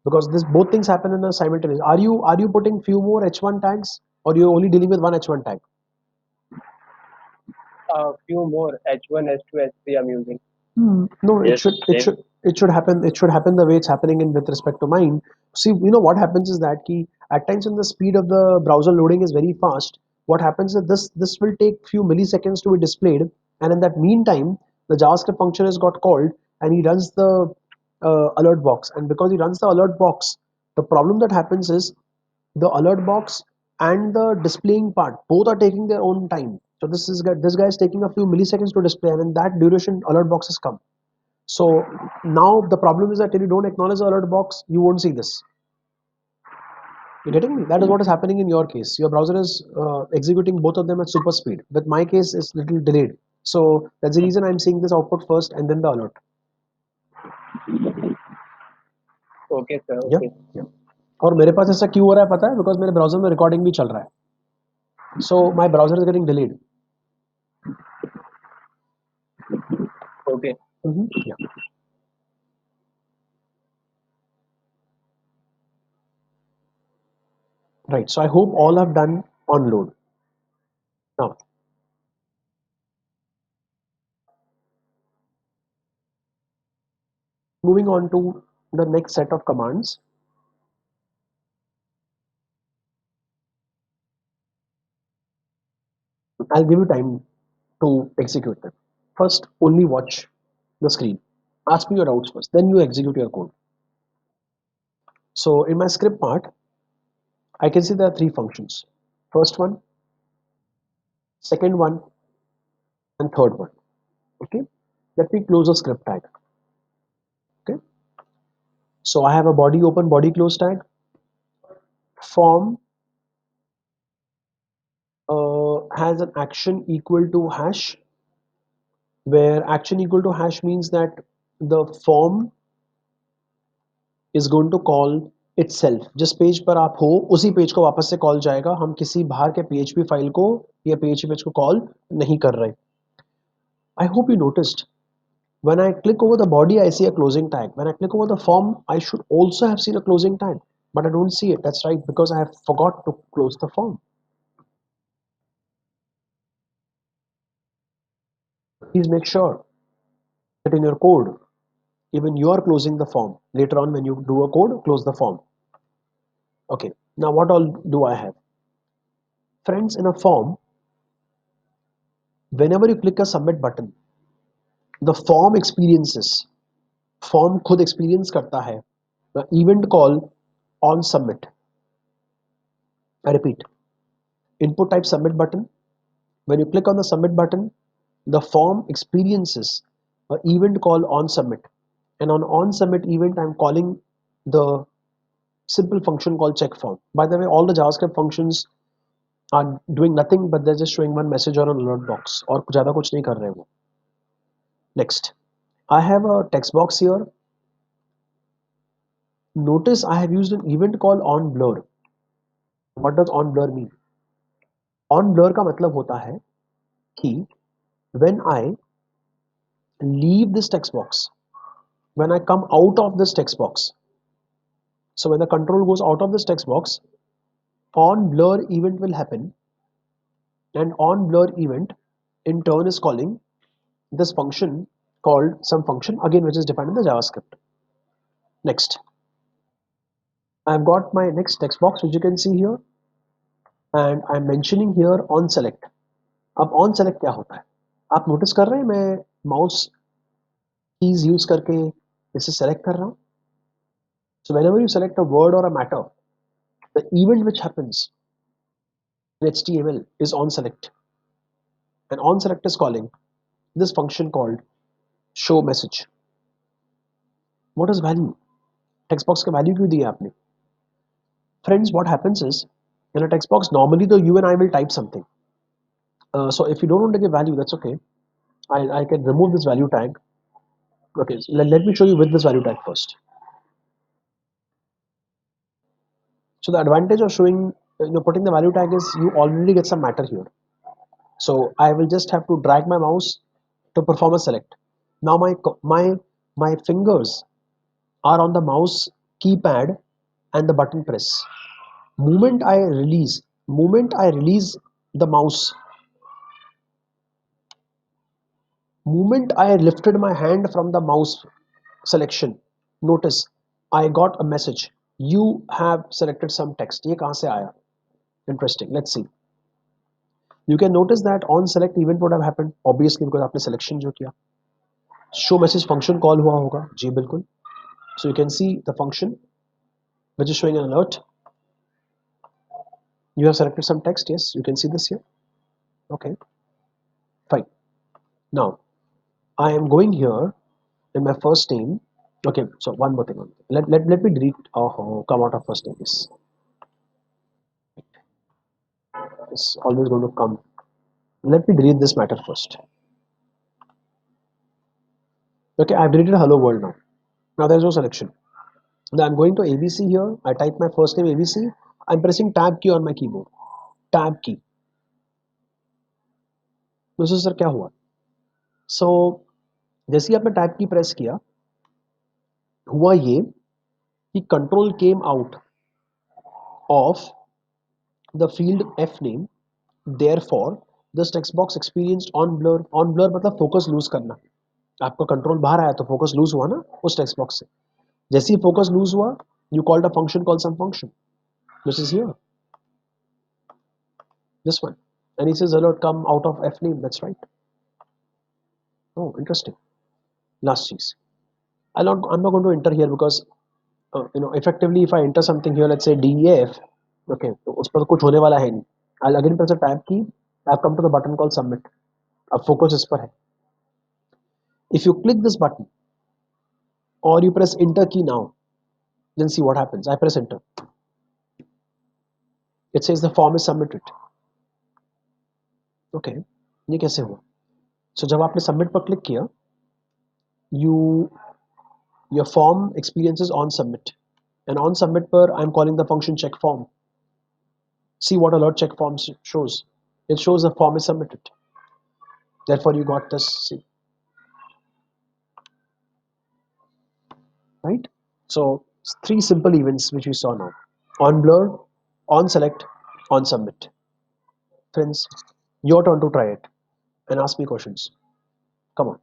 Because this both things happen in a simultaneous. Are you putting few more H1 tags, or you're only dealing with one H1 tag? A few more H1, H2, H3 I'm using. No, it Yes, should it same. should it should happen. It should happen the way it's happening in with respect to mine. See, what happens is that key at times when the speed of the browser loading is very fast, what happens is this will take few milliseconds to be displayed, and in that meantime, the JavaScript function has got called, and he runs the alert box, and because he runs the alert box, the problem that happens is the alert box and the displaying part both are taking their own time. So this guy is taking a few milliseconds to display, and in that duration, alert boxes come. So now the problem is that if you don't acknowledge the alert box, you won't see this. You getting me? That is what is happening in your case. Your browser is executing both of them at super speed. With my case, it's little delayed. So that's the reason I'm seeing this output first and then the alert. Okay, sir. Yeah, Okay. yeah. और मेरे पास ऐसा क्यों हो रहा है पता है? Because मेरे ब्राउजर में रिकॉर्डिंग भी चल रहा है. So my browser is getting delayed. Okay. Yeah. Right. So I hope all have done on load. Now, moving on to the next set of commands. I'll give you time to execute them. First, only watch the screen. Ask me your doubts first, then you execute your code. So in my script part, I can see there are three functions. First one, second one, and third one. Okay. Let me close the script tag. Okay. So I have a body open, body close tag. Form has an action equal to hash, where action equal to hash means that the form is going to call itself, जिस page पर आप हो उसी page को वापस से call जाएगा, हम किसी बाहर के PHP फाइल को या PHP पेज को कॉल नहीं कर रहे. I hope you noticed. When I click over the body, I see a closing tag. When I click over the form, I should also have seen a closing tag, but I don't see it. That's right, because I have forgot to close the form. Please make sure that in your code, even you are closing the form. Later on, when you do a code, close the form. Okay, now what all do I have? Friends, in a form, whenever you click a submit button, the form experiences, form खुद experience करता है the event call on submit. I repeat, input type submit button. When you click on the submit button, the form experiences an event call on submit. And on submit event, I'm calling the simple function called check form. By the way, all the JavaScript functions are doing nothing but they're just showing one message or an alert box. और ज़्यादा कुछ नहीं कर रहे वो. Next, I have a text box here. Notice I have used an event call on blur. What does on blur mean? On blur का मतलब होता है कि when I leave this text box, when I come out of this text box, so when the control goes out of this text box, on blur event will happen, and on blur event in turn is calling this function called some function again which is defined in the JavaScript. Next, I've got my next text box which you can see here, and I'm mentioning here on select. अब on select क्या होता है? आप notice कर रहे हैं मैं mouse keys use करके इसे select कर रहा हूँ. So whenever you select a word or a matter, the event which happens in HTML is on select, and on select is calling this function called show message. What is value? Text box का value क्यों दिया आपने? Friends, what happens is in a text box normally the you and I will type something. So if you don't want to give value, that's okay. I can remove this value tag. Okay, so let me show you with this value tag first. So the advantage of showing, putting the value tag is you already get some matter here. So I will just have to drag my mouse to perform a select. Now my fingers are on the mouse keypad and the button press. Moment I release the mouse, moment I lifted my hand from the mouse selection, notice I got a message. You have selected some text. ये कहाँ से आया? Interesting. Let's see. You can notice that on select event would have happened obviously because आपने selection जो किया. Show message function call हुआ होगा. जी बिल्कुल. So you can see the function which is showing an alert. You have selected some text. Yes, you can see this here. Okay, fine. Now I am going here in my first name. Okay, so one more thing. Let me delete. Oh, come out of first name. Yes, it's always going to come. Let me delete this matter first. Okay, I've deleted hello world now. Now there's no selection. Now I'm going to ABC here. I type my first name ABC. I'm pressing tab key on my keyboard. Tab key. दोस्तों sir क्या हुआ? So जैसे ही आपने tab की press किया, हुआ ये कि control came out of the field F name, therefore this text box experienced on blur. On blur मतलब फोकस लूज करना. आपका कंट्रोल बाहर आया तो फोकस लूज हुआ ना उस टेक्स्ट बॉक्स से. जैसे ही फोकस लूज हुआ, you called a function called some function. This is here. This one. And he says alert come out of F name. That's right. Oh, interesting. Last cheese. I'm not going to enter here because effectively if I enter something here, let's say DEF, okay, तो उस पर कुछ होने वाला है नहीं. I'll again press the tab key. I've come to the button called submit. अब focus इस पर है. If you click this button or you press enter key now, then see what happens. I press enter. It says the form is submitted. Okay, ये कैसे हुआ? So जब आपने submit पर click किया, your form experiences on submit. And on submit per, I'm calling the function check form. See what alert check form shows. It shows the form is submitted. Therefore, you got this. See, right? So three simple events which we saw now: on blur, on select, on submit. Friends, your turn to try it and ask me questions. Come on.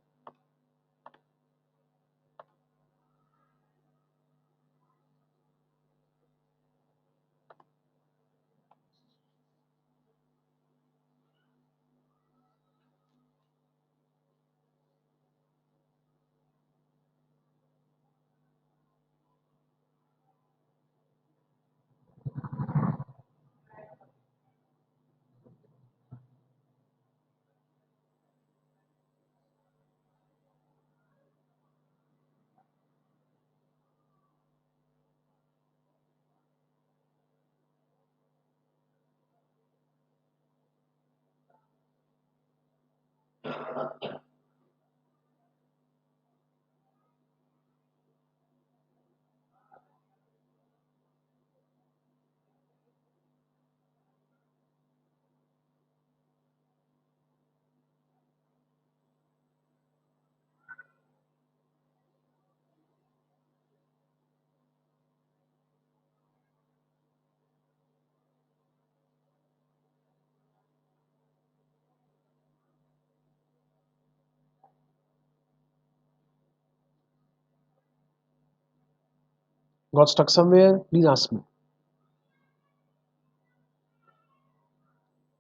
Got stuck somewhere? Please ask me.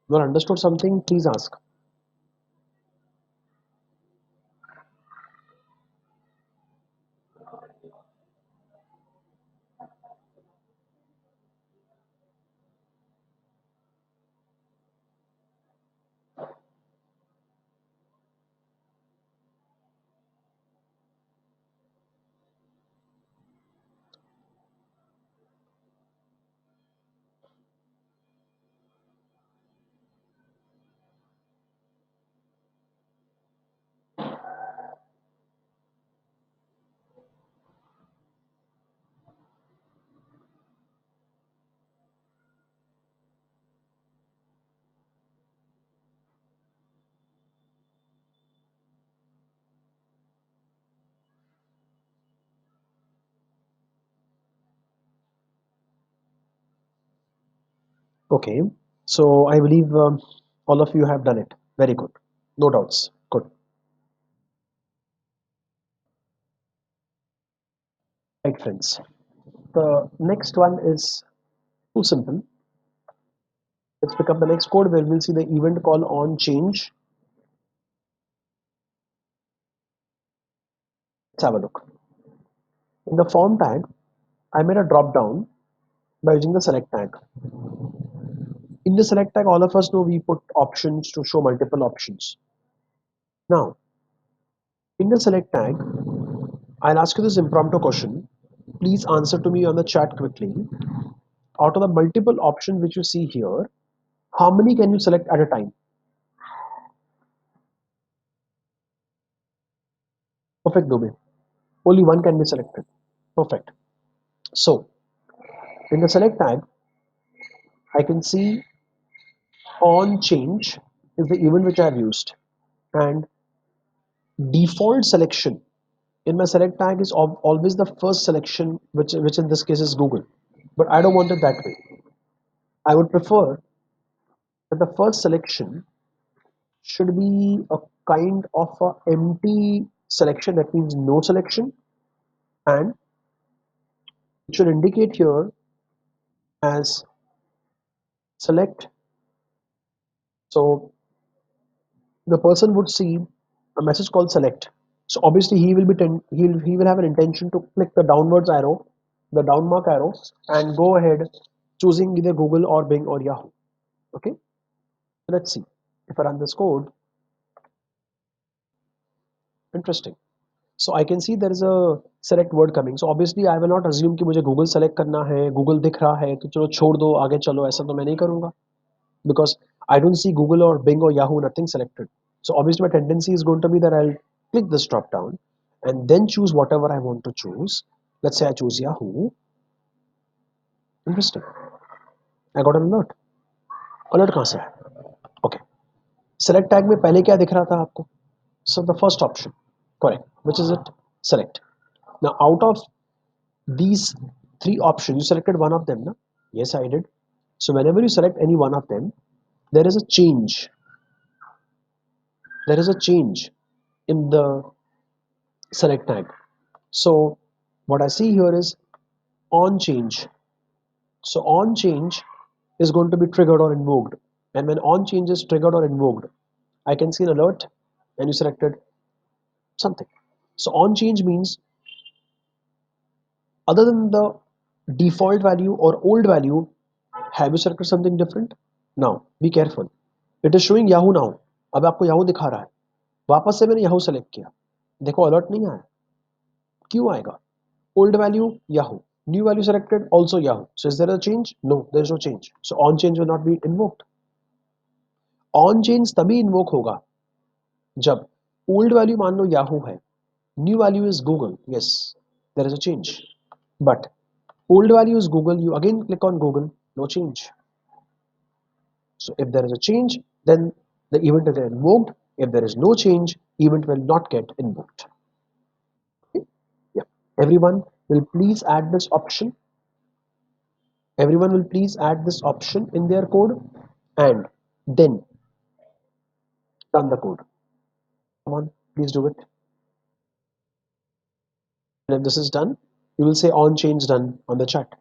Not understood something? Please ask. Okay. So I believe all of you have done it. Very good. No doubts. Good. Right, friends. The next one is too simple. Let's pick up the next code where we'll see the event call on change. Let's have a look. In the form tag, I made a drop down by using the select tag. In the select tag, all of us know we put options to show multiple options. Now, in the select tag, I'll ask you this impromptu question. Please answer to me on the chat quickly. Out of the multiple options which you see here, how many can you select at a time? Perfect, Dubey. Only one can be selected. Perfect. So, in the select tag, I can see on change is the event which I have used, and default selection in my select tag is always the first selection, which in this case is Google. But I don't want it that way. I would prefer that the first selection should be a kind of a empty selection, that means no selection, and it should indicate here as select. So the person would see a message called select. So obviously he will have an intention to click the downwards arrow, the down mark arrow, and go ahead choosing either Google or Bing or Yahoo. Okay, so let's see if I run this code. Interesting. So I can see there is a select word coming. So obviously I will not assume कि मुझे Google select करना है, Google दिख रहा है तो चलो छोड़ दो आगे चलो, ऐसा तो मैं नहीं करूँगा, because I don't see Google or Bing or Yahoo, nothing selected. So obviously my tendency is going to be that I'll click this drop down and then choose whatever I want to choose. Let's say I choose Yahoo, Interesting. I got an alert. Alert कहाँ से है? Okay. Select tag में पहले क्या दिख रहा था आपको? So the first option, correct. Which is it? Select. Now out of these three options, you selected one of them, no? Yes, I did. So whenever you select any one of them, there is a change. There is a change in the select tag. So what I see here is on change. So on change is going to be triggered or invoked. And when on change is triggered or invoked, I can see an alert and you selected something. So on change means other than the default value or old value, have you selected something different? Now, be careful. It is showing Yahoo now. अब आपको Yahoo दिखा रहा है. वापस से मैंने Yahoo select किया. देखो अलर्ट नहीं आया. क्यों आएगा? Old value Yahoo. New value selected also Yahoo. So is there a change? No, there is no change. So on change will not be invoked. On change तभी invoke होगा जब old value मान लो Yahoo है, new value is Google. Yes, there is a change. But old value is Google. You again click on Google. No change. So if there is a change, then the event will get invoked. If there is no change, event will not get invoked. Okay? Yeah. Everyone will please add this option. Everyone will please add this option in their code and then run the code. Come on, please do it. And if this is done, you will say on change done on the chat.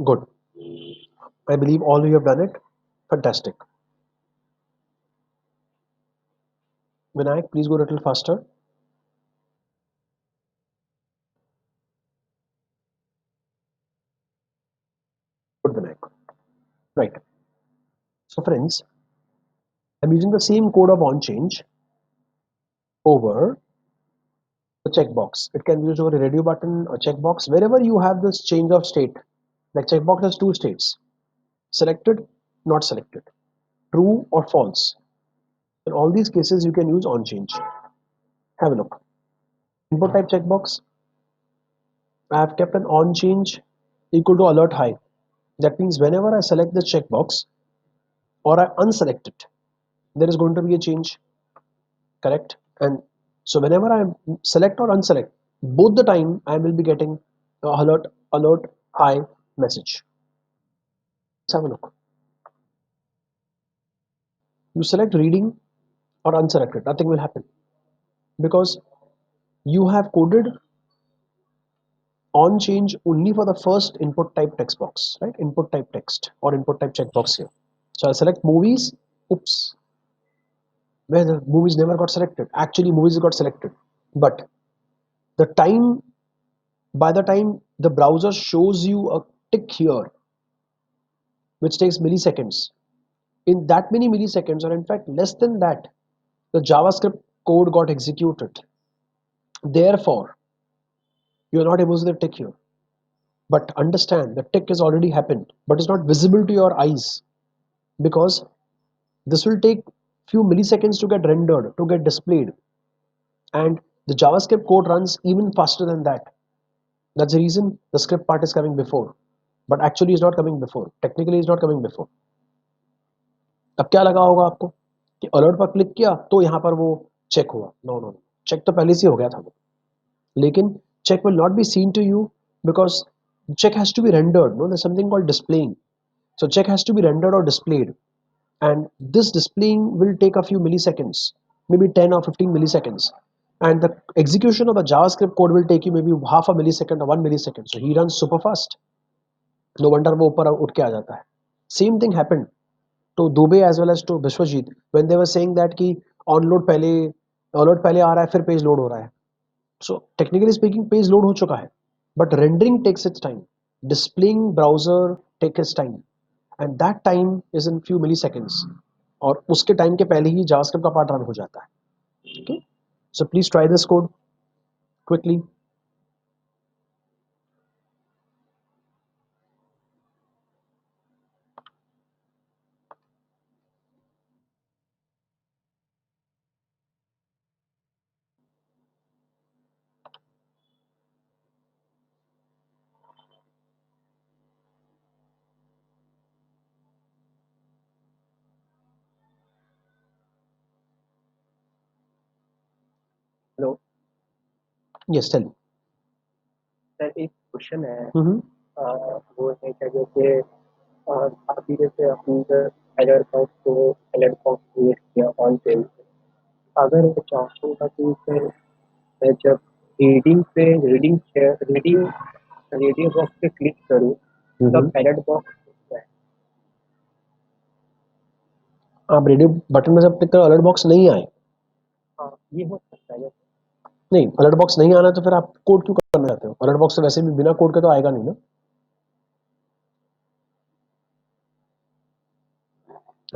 Good. I believe all of you have done it. Fantastic. Vinayak, please go a little faster. Good, Vinayak. Right. So friends, I'm using the same code of on change over the checkbox. It can be used over a radio button or checkbox. Wherever you have this change of state, like checkbox has two states, selected, not selected, true or false. In all these cases, you can use on change. Have a look. Input type checkbox, I have kept an on change equal to alert high. That means whenever I select the checkbox or I unselect it, there is going to be a change, correct? And so whenever I select or unselect, both the time I will be getting the alert high message. Let's have a look. You select reading or unselect it, nothing will happen because you have coded on change only for the first input type text box, right? Input type text or input type checkbox here. So I select movies. Oops, where the movies never got selected. Actually, movies got selected, but the time by the time the browser shows you a tick here, which takes milliseconds, in that many milliseconds, or in fact less than that, the JavaScript code got executed. Therefore, you are not able to see the tick here. But understand the tick has already happened, but it's not visible to your eyes because this will take few milliseconds to get rendered, to get displayed, and the JavaScript code runs even faster than that. That's the reason the script part is coming before, but actually it's not coming before. Technically, it's not coming before. अब क्या लगा होगा आपको कि alert पर click किया तो यहाँ पर वो चेक हुआ. नो नो, चेक तो पहले से हो गया था वो, लेकिन check will not be seen to you because check has to be rendered. No, there's something called displaying. So check has to be rendered or displayed, and this displaying will take a few milliseconds, maybe 10 or 15 milliseconds, and the execution of a JavaScript code will take you maybe half a millisecond or 1 millisecond. So he runs super fast. No wonder वो ऊपर उठ के आ जाता है. Same thing happened to Dubey as well as to Biswajit when they were saying that कि onload पहले आ रहा है फिर पेज लोड हो रहा है. So technically speaking page load हो चुका है, but rendering takes its time, displaying browser takes its time, and that time is in few milliseconds, और उसके टाइम के पहले ही जावास्क्रिप्ट का पार्ट रन हो जाता है. Okay, so please try this code quickly. Hello Yes, tell me. Sir, एक question है। Mm-hmm. वो है क्या जैसे अभी जैसे अपने एलर बॉक्स को एलर बॉक्स क्रिएट किया ऑन पेज, अगर मैं चाहूँगा कि फिर मैं जब रीडिंग रेडियो बॉक्स पे क्लिक करूँ तब एलर्ट बॉक्स है। आप रेडियो बटन में जब क्लिक करो अलर्ट बॉक्स नहीं आए, हाँ, ये हो सकता है। नहीं अलर्ट बॉक्स नहीं आना तो फिर आप कोड क्यों करना चाहते हो? अलर्ट बॉक्स तो वैसे भी बिना कोड के तो आएगा नहीं ना.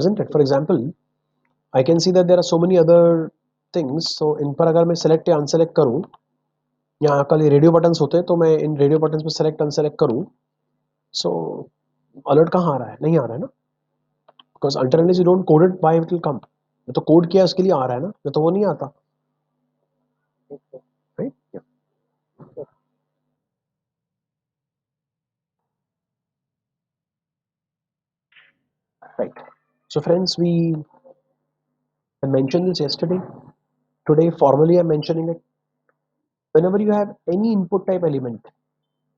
Isn't it? For example, I can see that there are so many other things. So इन पर अगर मैं select या unselect करूँ, यहाँ कल रेडियो बटन्स होते हैं तो मैं इन रेडियो बटन्स पे select unselect करूँ, so अलर्ट कहाँ आ रहा है? नहीं आ रहा है ना, because until unless you don't code it, why it will come? मैं तो कोड किया उसके लिए आ रहा है ना, मैं तो वो नहीं आता, right? Yeah. Right. So friends, I mentioned this yesterday. Today formally I'm mentioning it. Whenever you have any input type element,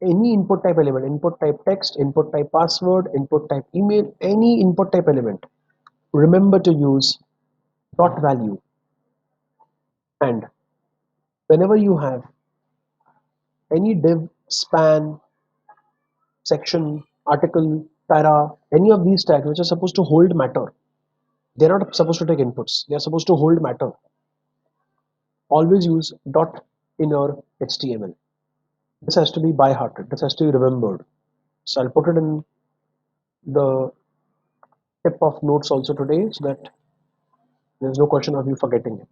input type text, input type password, input type email, any input type element, remember to use dot value. And whenever you have any div, span, section, article, para, any of these tags which are supposed to hold matter, they're not supposed to take inputs, they're supposed to hold matter. Always use dot inner HTML. This has to be by hearted, this has to be remembered. So I'll put it in the tip of notes also today so that there's no question of you forgetting it.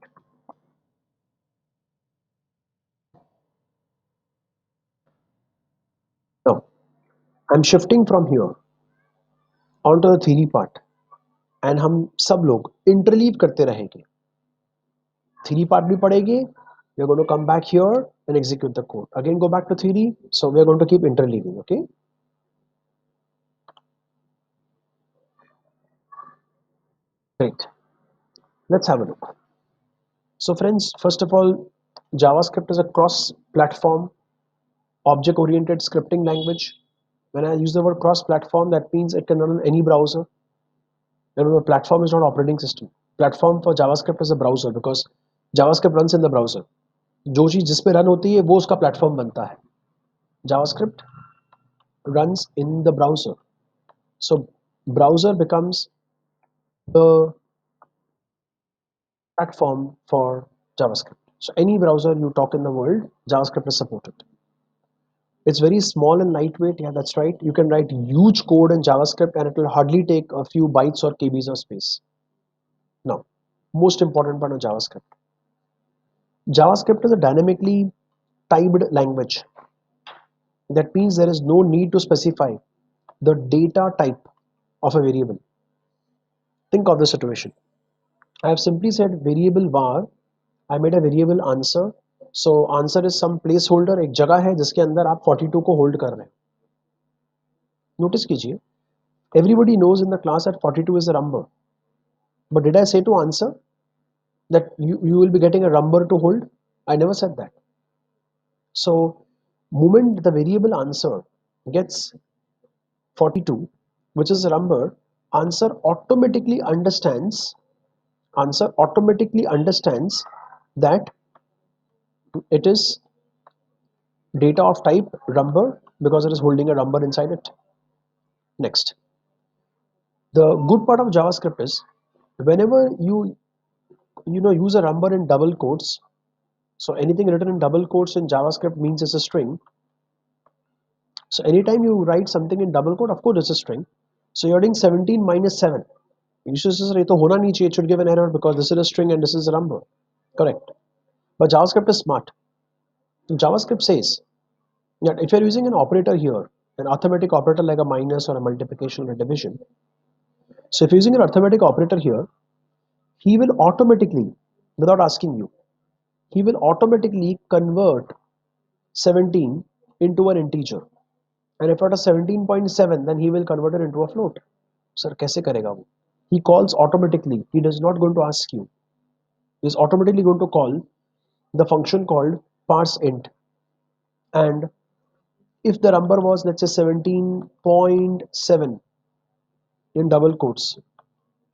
Now, I'm shifting from here onto the theory part, and हम सब लोग interleave करते रहेंगे. Theory part भी पढ़ेंगे. We're going to come back here and execute the code. Again, go back to theory. So we're going to keep interleaving. Okay. Great. Let's have a look. So friends, first of all, JavaScript is a cross-platform, object-oriented scripting language. When I use the word cross-platform, that means it can run on any browser. Remember, platform is not operating system. Platform for JavaScript is a browser because JavaScript runs in the browser. जो चीज जिस पे run होती है वो उसका platform बनता है. JavaScript runs in the browser, so browser becomes the platform for JavaScript. So any browser you talk in the world, JavaScript is supported. It's very small and lightweight. Yeah, that's right. You can write huge code in JavaScript and it will hardly take a few bytes or kbs of space. Now, most important part of JavaScript. JavaScript is a dynamically typed language. That means there is no need to specify the data type of a variable. Think of the situation. I have simply said variable var. I made a variable answer. So answer is some placeholder, एक जगह है जिसके अंदर आप 42 को hold कर रहे हैं. नोटिस कीजिए, everybody knows in the class that 42 is a number. But did I say to answer that you will be getting a number to hold? I never said that. So moment the variable answer gets 42, which is a number, answer automatically understands answer automatically understands that it is data of type number because it is holding a number inside it. Next, the good part of JavaScript is whenever you use a number in double quotes, so anything written in double quotes in JavaScript means it's a string. So anytime you write something in double quote, of course it's a string. So you're doing 17 minus 7. You should say it should give an error because this is a string and this is a number. Correct. But JavaScript is smart. JavaScript says that if you're using an operator here, an arithmetic operator like a minus or a multiplication or a division, so if you're using an arithmetic operator here, he will automatically, without asking you, he will automatically convert 17 into an integer. And if it is 17.7, then he will convert it into a float. Sir, कैसे करेगा वो? He calls automatically. He does not going to ask you. He is automatically going to call the function called parseInt. And if the number was, let's say, 17.7 in double quotes,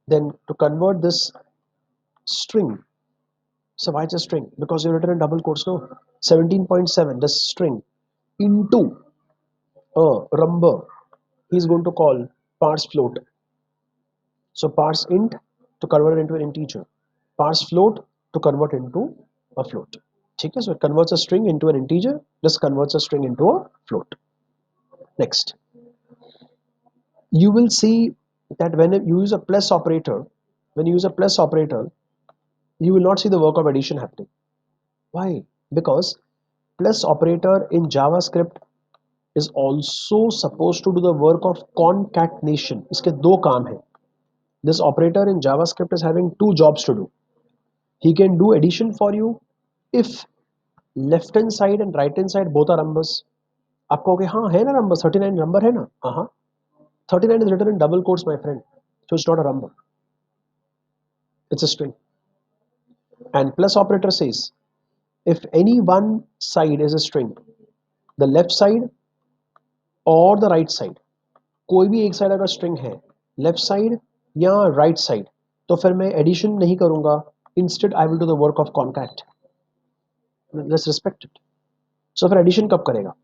then to convert this string, so why it's a string? Because you written in double quotes, no? 17.7, this string, into a number, he's going to call parse float. So parse int to convert it into an integer, parse float to convert into a float. Okay, so it converts a string into an integer, this converts a string into a float. Next, you will see that when you use a plus operator, you will not see the work of addition happening. Why? Because plus operator in JavaScript is also supposed to do the work of concatenation. इसके दो काम हैं. This operator in JavaScript is having two jobs to do. He can do addition for you if left hand side and right hand side both are numbers. आप कहोगे हाँ है ना number 39 number है ना? हाँ 39 is written in double quotes, my friend, so it's not a number, it's a string. And plus operator says if any one side is a string, the left side or the right side, कोई भी एक side अगर string है, left side या right side, तो फिर मैं addition नहीं करूंगा, instead I will do the work of concat. Let's respect it. So फिर एडिशन कब करेगा?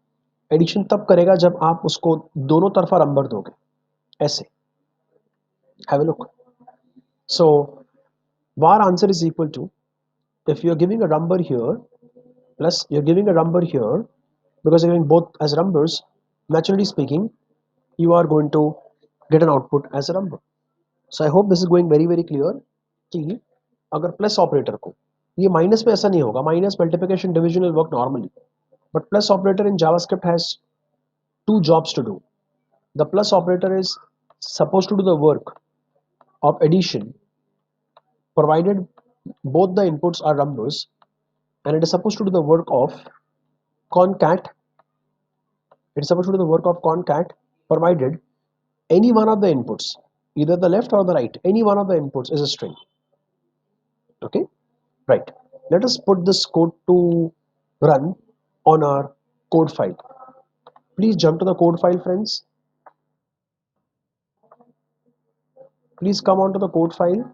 एडिशन तब करेगा जब आप उसको दोनों तरफा नंबर दोगे, ऐसे. Have a look. So var answer is equal to, if you are giving a number here plus you're giving a number here, because you're giving both as numbers, naturally speaking you are going to get an output as a number. So I hope this is going very very clear कि अगर plus operator को, ये minus में ऐसा नहीं होगा, minus multiplication division will work normally, but plus operator in JavaScript has two jobs to do. The plus operator is supposed to do the work of addition provided both the inputs are numbers, and it is supposed to do the work of concat. It is supposed to do the work of concat provided any one of the inputs, either the left or the right, any one of the inputs is a string. Okay, right. Let us put this code to run on our code file. Please jump to the code file, friends. Please come onto the code file.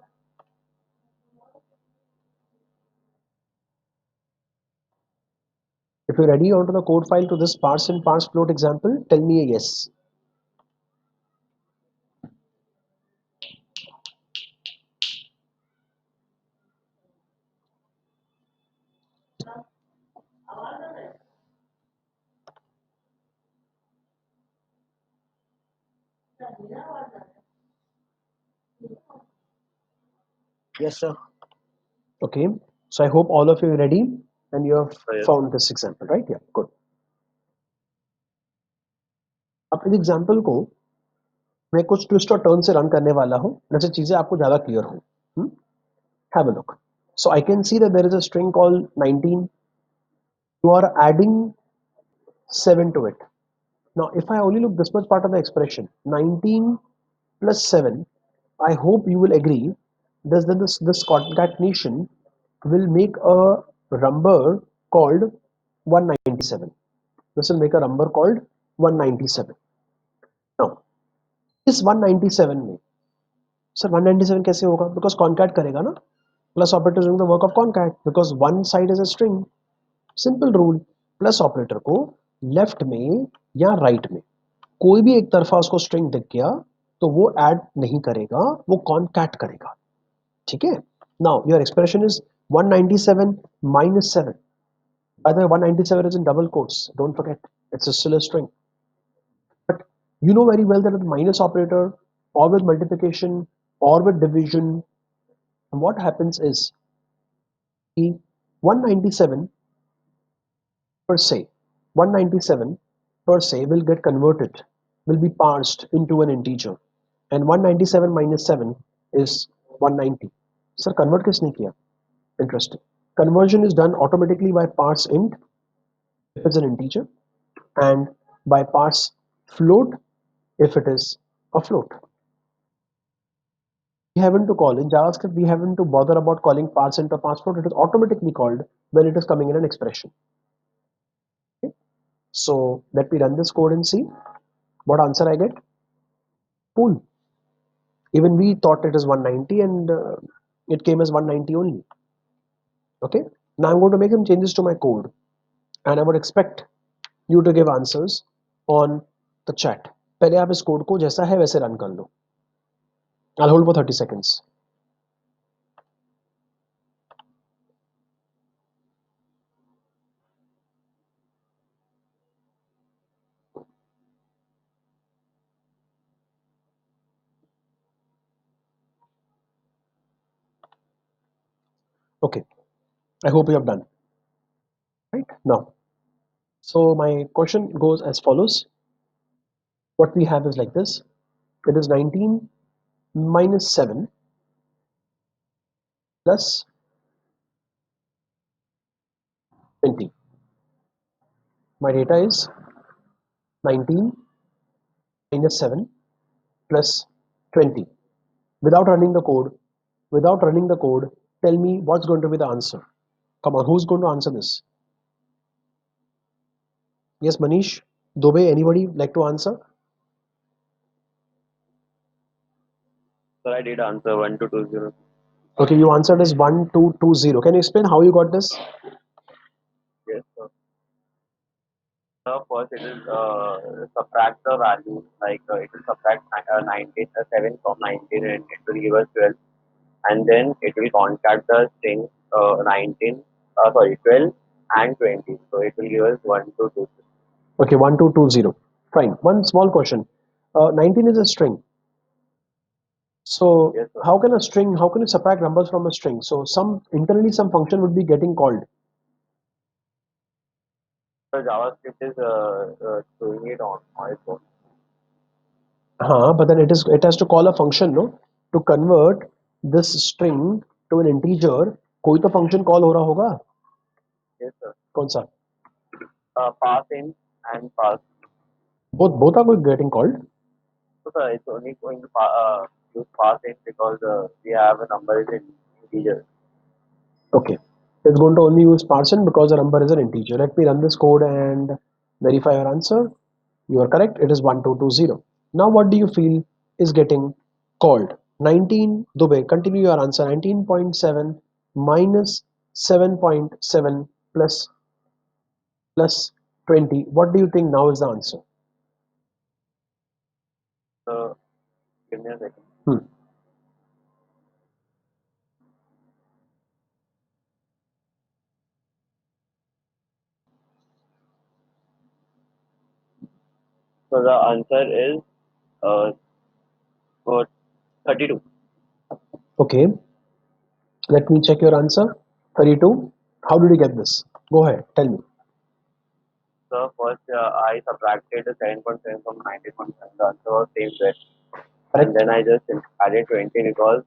If you're ready onto the code file to this parse and parse float example, tell me a yes. Yes, sir. Okay, so I hope all of you are ready and you have Yes. found this example, right? Yeah, good. अब इस example को मैं कुछ twist और turn से run करने वाला हूँ जैसे चीजें आपको ज्यादा क्लियर हो. Have a look. So I can see that there is a string called 19. You are adding 7 to it. Now, if I only look this much part of the expression, 19 plus 7, I hope you will agree that this concatenation will make a number called 197. This will make a number called 197. Now, इस 197 में sir 197 कैसे होगा? Because concat करेगा ना, plus operator doing the work of concat because one side is a string. Simple rule, plus operator को left में या right में कोई भी एक तरफा उसको स्ट्रिंग दिख गया तो वो ऐड नहीं करेगा, वो कॉन्कैट करेगा. ठीक है. Now your expression is 197 minus 7. By the way, 197 is in double quotes. Don't forget, it's still a string. But you know very well that with minus operator or with multiplication or with division, what happens is the 197 per se, 197 per se will get converted, will be parsed into an integer, and 197 minus 7 is 190. Sir, convert किसने किया? Interesting. Conversion is done automatically by parse int if it's an integer, and by parse float if it is a float. We haven't to call in JavaScript, we haven't to bother about calling parse int or parse float. It is automatically called when it is coming in an expression. Okay? So let me run this code and see what answer I get. Cool. Even we thought it is 190 and it came as 190 only. Okay. Now I'm going to make some changes to my code and I would expect you to give answers on the chat. पहले आप इस code को जैसा है वैसे run कर लो. I'll hold for 30 seconds. Okay, I hope you have done. Right now, so my question goes as follows. What we have is like this. It is 19 minus 7 plus 20. My data is 19 minus 7 plus 20. Without running the code, tell me what's going to be the answer. Come on, who's going to answer this? Yes, Manish, Dubey, anybody like to answer? Sir, I did answer 1220. Okay, you answered as 1220. Can you explain how you got this? Yes, sir. First, it is subtract the value, like it will subtract 7 from 19 and it will give us 12. And then it will concat the string 12 and 20. So it will give us 1220. Okay, 1220. Fine. One small question. 19 is a string. So Yes, sir. how can you subtract numbers from a string? So internally some function would be getting called. So JavaScript is doing it on its own. But then it has to call a function, no? To convert this string to an integer, कोई तो function call हो रहा होगा. Yes, sir. कौन सा? Pass in and pass. Both are getting called. So sir, it's only going to use pass in because we have a number is in integer. Okay. It's going to only use parseInt because the number is an integer. Let me run this code and verify your answer. You are correct. It is 1220. Now what do you feel is getting called? 19, Dubey, continue your answer. 19.7 minus 7.7 plus 20. What do you think now is the answer? So give me a second. So the answer is uh, 32. Okay. Let me check your answer. 32. How did you get this? Go ahead. Tell me. So first I subtracted 7.7 from 19.7. The answer was same there. And then I just added 20 because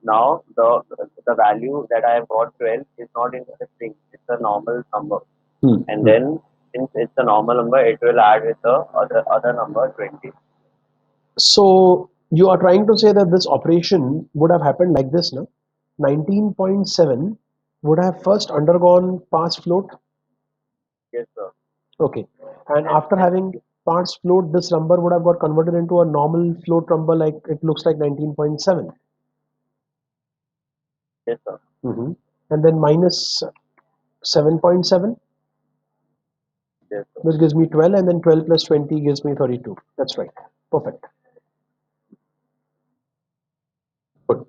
now the value that I have got 12 is not in the string. It's a normal number. And then since it's a normal number, it will add with the other number 20. So you are trying to say that this operation would have happened like this, no? 19.7 would have first undergone pass float. Yes, sir. Okay. And after having parts float, this number would have got converted into a normal float number, like it looks like 19.7. Yes, sir. Mm-hmm. And then minus 7.7, Yes, sir. which gives me 12, and then 12 plus 20 gives me 32. That's right. Perfect. Good.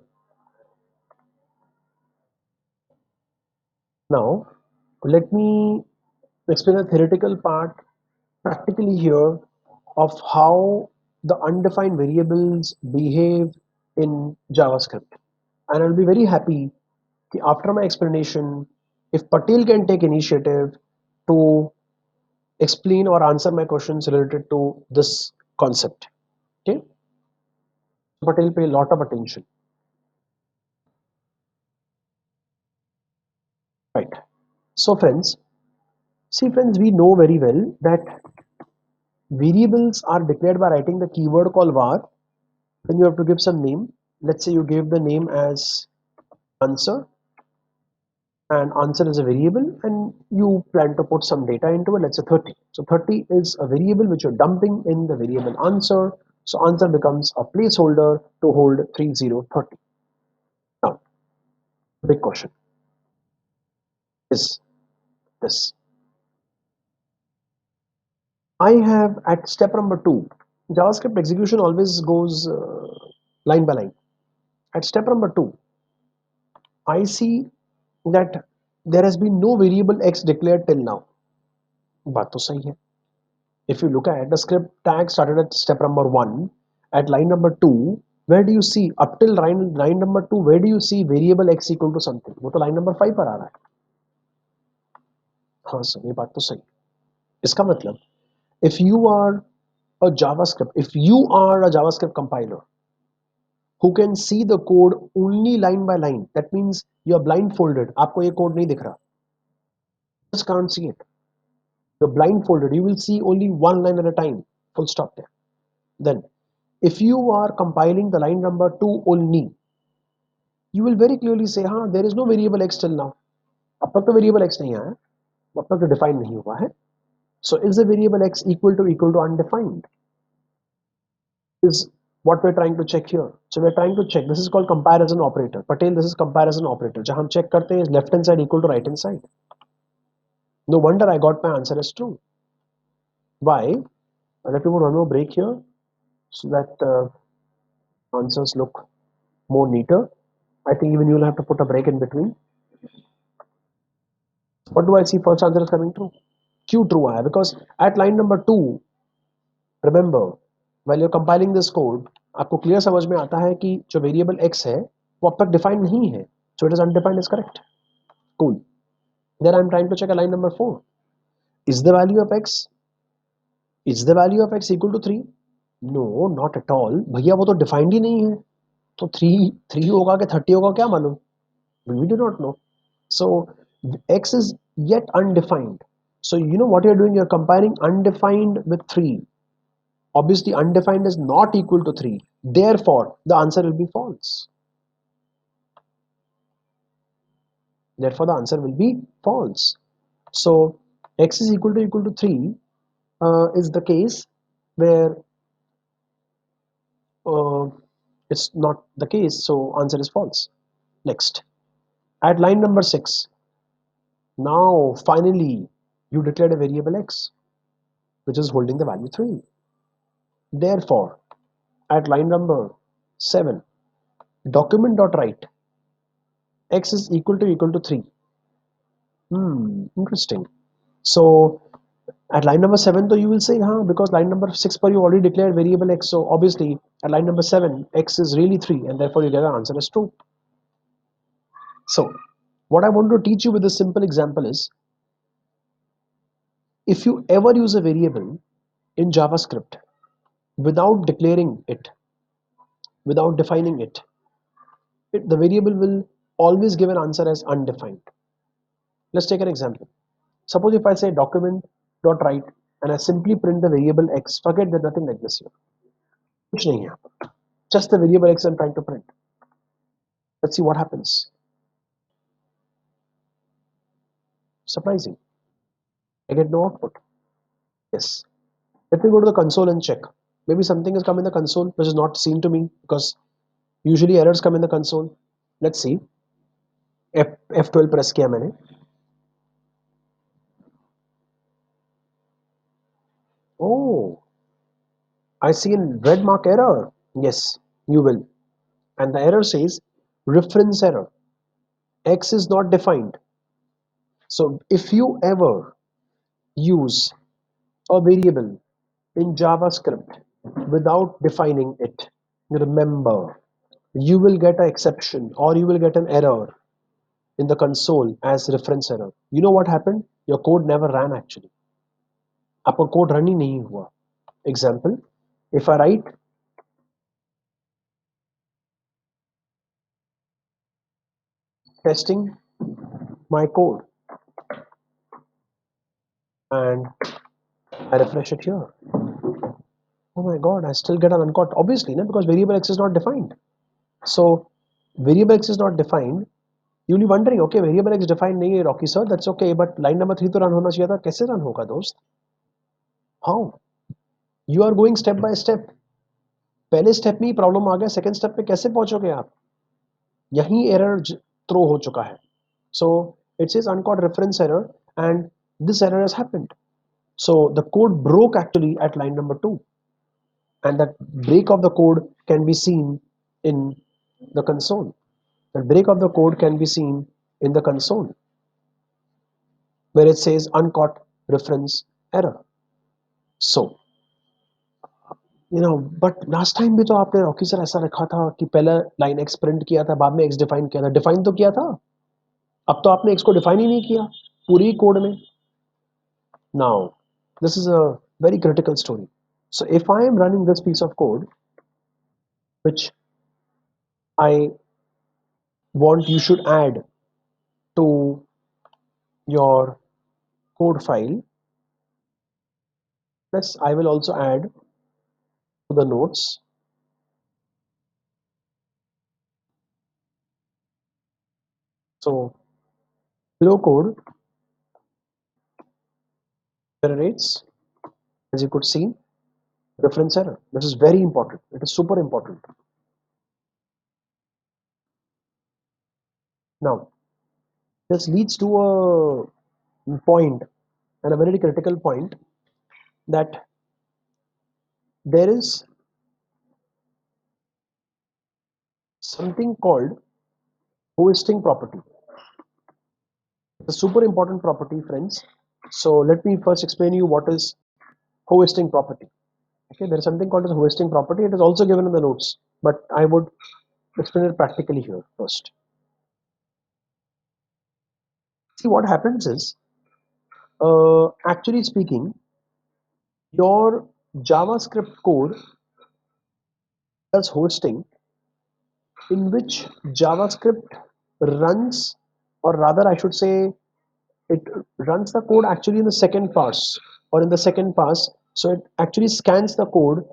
Now, let me explain the theoretical part practically here of how the undefined variables behave in JavaScript. And I'll be very happy after my explanation if Patel can take initiative to explain or answer my questions related to this concept. Okay, Patel, pay a lot of attention. Right. So friends, see friends, we know very well that variables are declared by writing the keyword called var. Then you have to give some name. Let's say you gave the name as answer, and answer is a variable, and you plan to put some data into it. Let's say 30. So 30 is a variable which you're dumping in the variable answer. So answer becomes a placeholder to hold 3030. Now, big question is this. I have at step number 2, JavaScript execution always goes line by line. At step number 2, I see that there has been no variable x declared till now. बात तो सही है. If you look at the script tag started at step number 1, at line number 2, where do you see up till line number 2, where do you see variable x equal to something? वो तो line number 5 पर आ रहा है. हाँ sir, ये बात तो सही. इसका मतलब if you are a JavaScript compiler who can see the code only line by line, that means you are blindfolded. आपको ये code नहीं दिख रहा. Just can't see it. You're blindfolded. You will see only one line at a time. Full stop there. Then, if you are compiling the line number 2 only, you will very clearly say, हाँ, there is no variable x till now. अब तक तो variable x नहीं आया, अब तक तो define नहीं हुआ है. So is the variable x equal to undefined? Is what we're trying to check here. So we're trying to check. This is called comparison operator. Patel, this is comparison operator. जहाँ हम check करते हैं left hand side equal to right hand side. No wonder I got my answer as true. Why? Let me put one more break here so that answers look more neater. I think even you'll have to put a break in between. What do I see? First answer is coming true. Q true आया because at line number 2, remember, while you're compiling this code, आपको clear समझ में आता है कि जो variable x है वो अब तक defined नहीं है. So it is undefined is correct. Cool. Then I'm trying to check a line number 4. Is the value of x equal to 3? No, not at all. भैया वो तो defined ही नहीं है. तो 3 होगा कि 30 होगा क्या मालूम? We do not know. So x is yet undefined. So you know what you're doing? You're comparing undefined with 3. Obviously, undefined is not equal to 3. Therefore, the answer will be false. Therefore, the answer will be false. So x is equal to 3 is the case where uh, it's not the case. So answer is false. Next, at line number 6, now finally you declared a variable x which is holding the value 3. Therefore, at line number 7, document.write x is equal to 3. Interesting. So at line number 7, though, you will say, huh, because line number 6 per you already declared variable x. So obviously at line number 7, x is really 3, and therefore you get the answer as true. So what I want to teach you with this simple example is, if you ever use a variable in JavaScript without declaring it, without defining it, the variable will always give an answer as undefined. Let's take an example. Suppose if I say document.write and I simply print the variable x, forget there's nothing like this here. कुछ नहीं है. Just the variable x I'm trying to print. Let's see what happens. Surprising. I get no output. Yes. Let me go to the console and check. Maybe something has come in the console which is not seen to me because usually errors come in the console. Let's see. F12 press किया मैंने. Oh, I see a red mark error. Yes, you will. And the error says reference error. X is not defined. So if you ever use a variable in JavaScript without defining it, remember, you will get an exception or you will get an error in the console as reference error. You know what happened? Your code never ran actually. आपका code run ही नहीं हुआ. Example, if I write testing my code and I refresh it here. Oh my god, I still get an uncaught. Obviously, no, because variable x is not defined. So variable x is not defined. You'll be wondering, okay, variable x defined नहीं है Rocky sir, that's okay, but line number 3 तो run होना चाहिए था. कैसे run होगा दोस्त? How? You are going step by step. पहले स्टेप में ही प्रॉब्लम आ गया, सेकंड स्टेप पे कैसे पहुंचोगे आप? यही एरर थ्रो हो चुका है. So it says uncaught reference error and this error has happened. So the code broke actually at line number 2. And that break of the code can be seen in the console. The break of the code can be seen in the console where it says uncaught reference error. So, but last time भी तो आपने Rocky sir ऐसा रखा था कि पहले line x print किया था, बाद में एक्स डिफाइन किया था. डिफाइन तो किया था, अब तो आपने एक्स को डिफाइन ही नहीं किया पूरी कोड में. Now, this is a very critical story. So if I am running this piece of code, which I want you should add to your code file, plus I will also add to the notes. So below code generates, as you could see, reference error. This is very important. It is super important. Now, this leads to a point, and a very critical point, that there is something called hosting property. It's a super important property, friends. So let me first explain you what is hosting property. Okay, there is something called as hosting property. It is also given in the notes, but I would explain it practically here first. See, what happens is, actually speaking, your JavaScript code does hosting, in which JavaScript runs, or rather I should say, it runs the code actually in the second pass, or in the second pass. So it actually scans the code.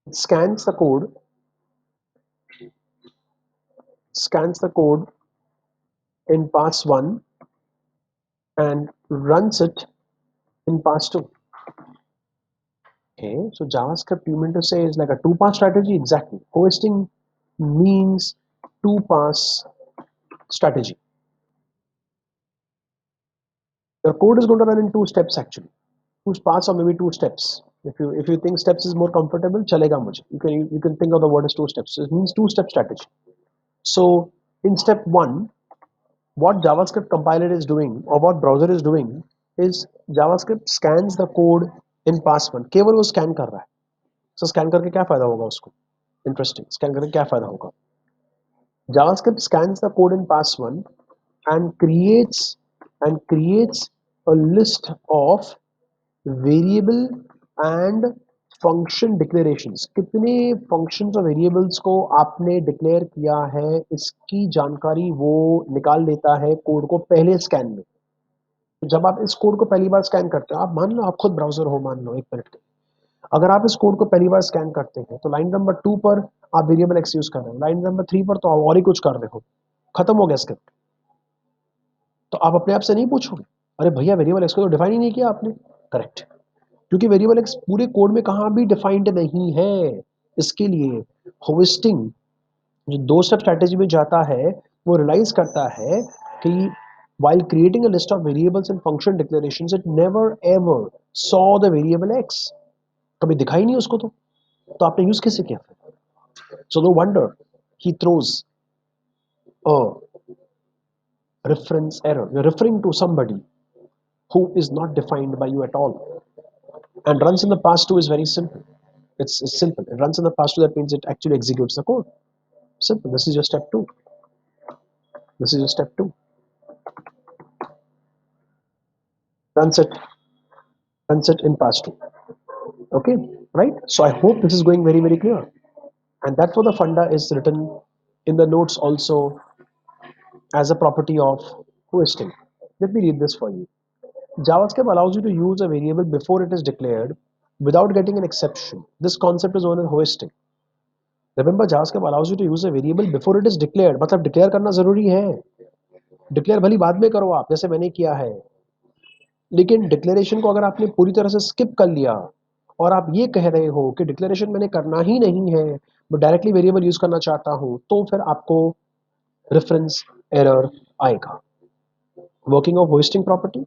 It scans the code in pass 1 and runs it in pass 2. Okay, so JavaScript, you mean to say, is like a two-pass strategy? Exactly. Hosting means two-pass strategy. Your code is going to run in two steps actually, two paths or maybe two steps. If you think steps is more comfortable, chalega mujhe. You can think of the word as two steps. So it means two-step strategy. So in step 1, what JavaScript compiler is doing or what browser is doing is JavaScript scans the code in pass 1. केवल वो scan कर रहा है. So scan करके क्या फायदा होगा उसको? Interesting. Scan करके क्या फायदा होगा? JavaScript scans the code in pass 1 and creates a list of variable and function declarations. कितने functions और variables को आपने declare किया है, इसकी जानकारी वो निकाल लेता है कोड को पहले स्कैन में. जब आप इस कोड को पहली बार स्कैन करते हो, आप मान लो आप खुद ब्राउजर हो, मान लो एक मिनट के, अगर आप इस कोड को पहली बार स्कैन करते हैं तो लाइन नंबर 2 पर आप वेरिएबल एक्स यूज कर रहे हो, लाइन नंबर 3 पर तो आप और ही कुछ कर रहे हो, खत्म हो गया स्क्रिप्ट. तो आप अपने आप से नहीं पूछोगे अरे भैया वेरिएबल एक्स को तो डिफाइन ही नहीं किया आपने। करेक्ट, क्योंकि वेरिएबल एक्स पूरे कोड में कहाँ भी डिफाइंड नहीं है। इसके लिए होविस्टिंग जो दो स्टेप स्ट्रैटेजी में जाता है वो रियलाइज करता है कि while creating a list of variables and function declarations it never ever saw the variable x, कभी दिखा ही नहीं उसको। तो आपने यूज कैसे किया फिर? So no wonder he throws a reference error. You're referring to somebody who is not defined by you at all. And runs in the past two is very simple. It's simple. It runs in the past two, that means it actually executes the code. Simple. This is your step two. This is your step two. Runs it, runs it in past two. Okay, right? So I hope this is going very, very clear. And that for the funda is written in the notes also as a property of hoisting. Let me read this for you. JavaScript allows you to use a variable before it is declared without getting an exception. This concept is known as hoisting. Remember, JavaScript allows you to use a variable before it is declared. मतलब declare करना जरूरी है। Declare भली बाद में करो आप, जैसे मैंने किया है, लेकिन डिक्लेरेशन को अगर आपने पूरी तरह से स्किप कर लिया और आप ये कह रहे हो कि डिक्लेरेशन मैंने करना ही नहीं है, मैं डायरेक्टली वेरिएबल यूज करना चाहता हूं, तो फिर आपको रेफरेंस एरर आएगा। Working of hoisting property,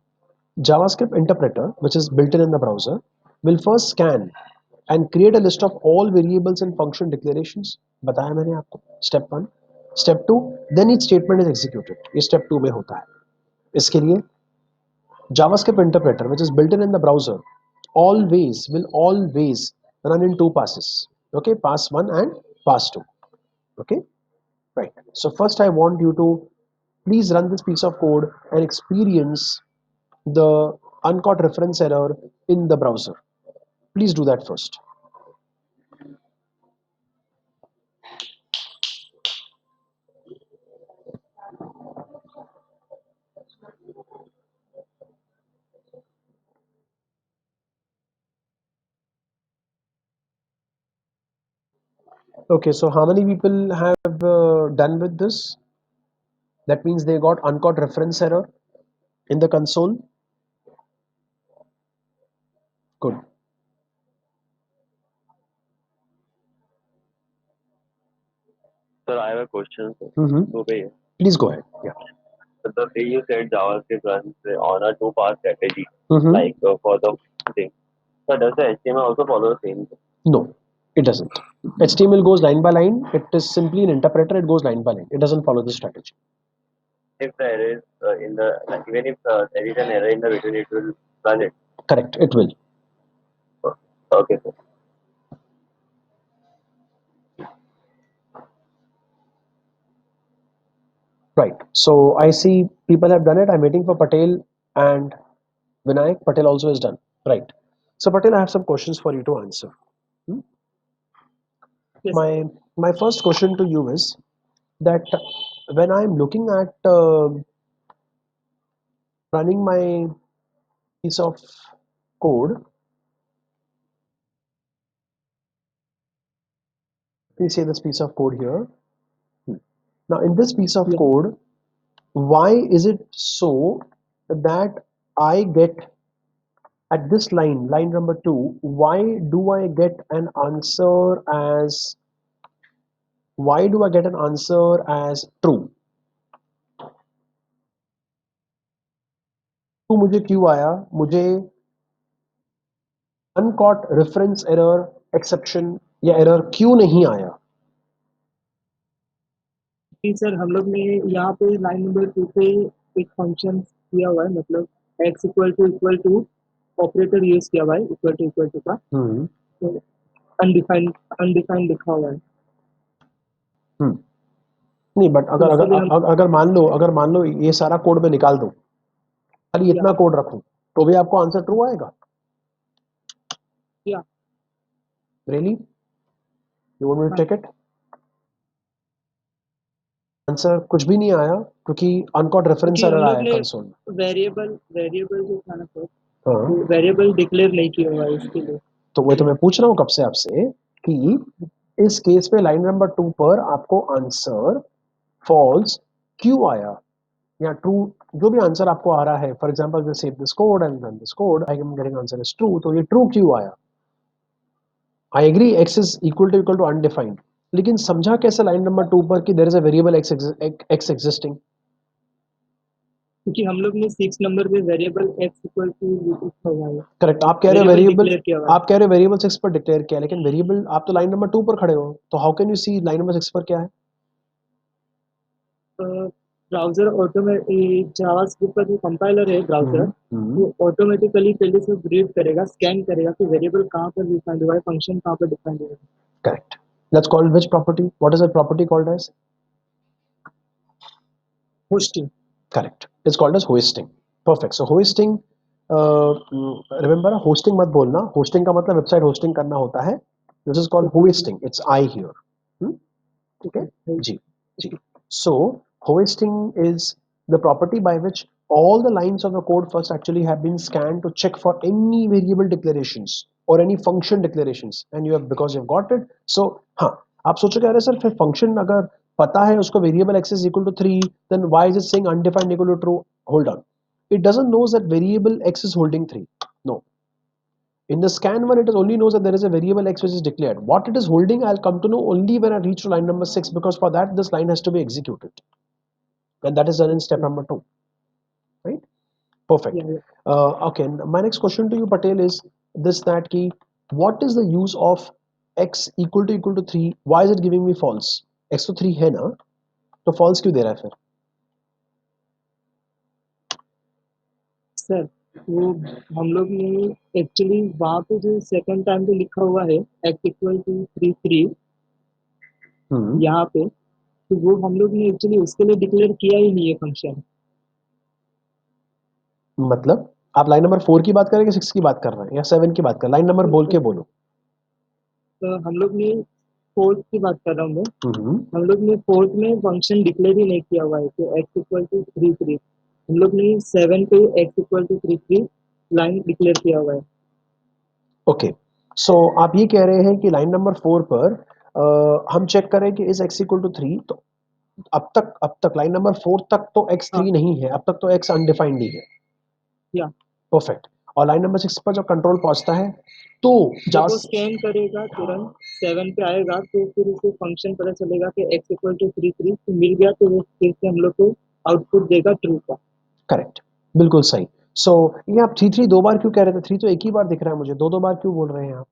JavaScript interpreter, which is built in the browser, will first scan and create a list of all variables and function declarations. बताया मैंने आपको step 1, step 2, then each statement is executed. ये step 2 में होता है। इसके लिए JavaScript interpreter, which is built in the browser, will always run in two passes. Okay, pass 1 and pass 2. Okay, right. So first I want you to please run this piece of code and experience the uncaught reference error in the browser. Please do that first. Okay, so how many people have done with this? That means they got uncaught reference error in the console. Good. Sir, I have a question. Mm-hmm. Okay. Please go ahead. Yeah. So the way you said JavaScript runs on a two-pass strategy, Mm-hmm. like for the thing. So does the HTML also follow the same? No, it doesn't. HTML goes line by line. It is simply an interpreter. It goes line by line. It doesn't follow the strategy. If there is in the like, even if there is an error in the video, it will run it. Correct. It will. Okay, sir. Right. So I see people have done it. I'm waiting for Patel and Vinayak. Patel also is done. Right. So Patel, I have some questions for you to answer. Hmm? Yes. My first question to you is that when I'm looking at running my piece of code, please say this piece of code here. Now in this piece of Yeah. code, why is it so that I get at this line number 2, why do I get an answer as true? तो मुझे क्यों आया? मुझे uncaught reference error exception या error क्यों नहीं आया? जी sir, हम लोग ने यहाँ पे लाइन नंबर 2 पे एक फंक्शन किया हुआ है, मतलब x equal to operator use किया हुआ है इक्वल टू का, तो अनडिफाइंड लिखा हुआ है। नहीं, बट तो इसके लिए हम अगर मान लो ये सारा कोड मैं निकाल दूं, खाली इतना कोड रखूं, तो भी आपको आंसर ट्रू आएगा? या really? You want me to take it? Answer कुछ भी नहीं आया क्योंकि अनकॉट रेफरेंस क्योंकि हम एरर लोग आया ने कंसोल में। वेरिएबल जो था ना सर, हाँ, वेरिएबल डिक्लेयर नहीं किया हुआ है इसके लिए। तो वही तो मैं पूछ रहा हूँ कब से आपसे कि इस केस पे लाइन नंबर 2 पर आपको आंसर फॉल्स क्यों आया? या ट्रू, जो भी आंसर आपको आ रहा है, फॉर एग्जाम्पल जैसे save this code and run this code, I am getting answer is true, तो ये ट्रू क्यों आया? I agree X is equal to undefined, लेकिन समझा कैसे लाइन नंबर 2 पर कि there is a variable X existing? क्योंकि हम लोग ने 6 नंबर पे वेरिएबल एक्स इक्वल टू लिखा हुआ है, करेक्ट, आप कह रहे हो वेरिएबल वेरिएबल, डिक्लेयर किया हुआ है। आप कह रहे हो वेरिएबल 6 पर डिक्लेयर किया, लेकिन वेरिएबल आप तो लाइन नंबर 2 पर खड़े हो, तो how can you see line number 6 पर क्या है? ब्राउजर ऑटोमेटिक जावास्क्रिप्ट का जो कंपाइलर है ब्राउजर, हम्म, वो ऑटोमेटिकली पहले से रीड करेगा, स्कैन करेगा कि वेरिएबल कहाँ पर डिफाइंड हुआ है, फंक्शन कहाँ पर डिफाइंड हुआ है। correct. That's called which property? What is that property called as? Hosting. Correct. It's called as hoisting. Perfect. So hoisting, remember hosting मत बोलना, hosting का मतलब वेबसाइट होस्टिंग करना होता है. This is called hoisting. It's I here. Hmm? Okay. Ji, ji. So hoisting is the property by which all the lines of the code first actually have been scanned to check for any variable declarations or any function declarations, and you have, because you've got it. So हाँ, आप सोचोगे अरे sir फिर function अगर पता है उसको variable X is equal to 3, then why is it saying undefined equal to true? Hold on, it doesn't know that variable x is holding 3. No, in the scan one, it only knows that there is a variable x which is declared. What it is holding, I'll come to know only when I reach to line number 6, because for that this line has to be executed, and that is done in step number 2. Right? Perfect. Yeah, yeah. Okay. My next question to you, Patel, is this: that key. What is the use of x equal to 3? Why is it giving me false? X तो 3 है ना, तो false क्यों दे रहा है फिर? Sir वो हम लोग ने एक्चुअली वहाँ पे जो सेकंड टाइम पे लिखा हुआ है एक्स इक्वल टू 3 हम्म, यहाँ पे, तो वो हम लोग ने एक्चुअली उसके लिए डिक्लेयर किया ही नहीं है फंक्शन। मतलब आप लाइन नंबर 4 की बात कर रहे हैं कि 6 की बात कर रहे हैं या 7 की बात कर रहे हैं? लाइन नंबर बोल के बोलो. तो हम लोग ने फोर्थ की बात कर रहा हूँ मैं, हम्म, हम लोग ने फोर्थ में फंक्शन डिक्लेयर ही नहीं किया हुआ है कि एक्स इक्वल टू 3 हम लोग ने 7 पे X equal to 3 line declare किया हुआ है। ओके. सो आप ये कह रहे हैं कि लाइन नंबर 4 पर हम चेक करें कि इज x इक्वल टू 3, तो अब तक लाइन नंबर 4 तक तो x हाँ 3 नहीं है, अब तक तो x अनडिफाइंड ही है. या परफेक्ट. और लाइन नंबर 6 पर जब कंट्रोल पहुंचता है तो जब वो जास स्कैन करेगा तुरंत 7 पे आएगा तो फिर उसे फंक्शन पता चलेगा कि एक्स इक्वल टू 3 तो मिल गया, तो वो फिर से हम लोग को आउटपुट देगा ट्रू का। करेक्ट, बिल्कुल सही. सो ये आप 3 3 दो बार क्यों कह रहे थे? 3 तो एक ही बार दिख रहा है मुझे, दो दो बार क्यों बोल रहे हैं आप?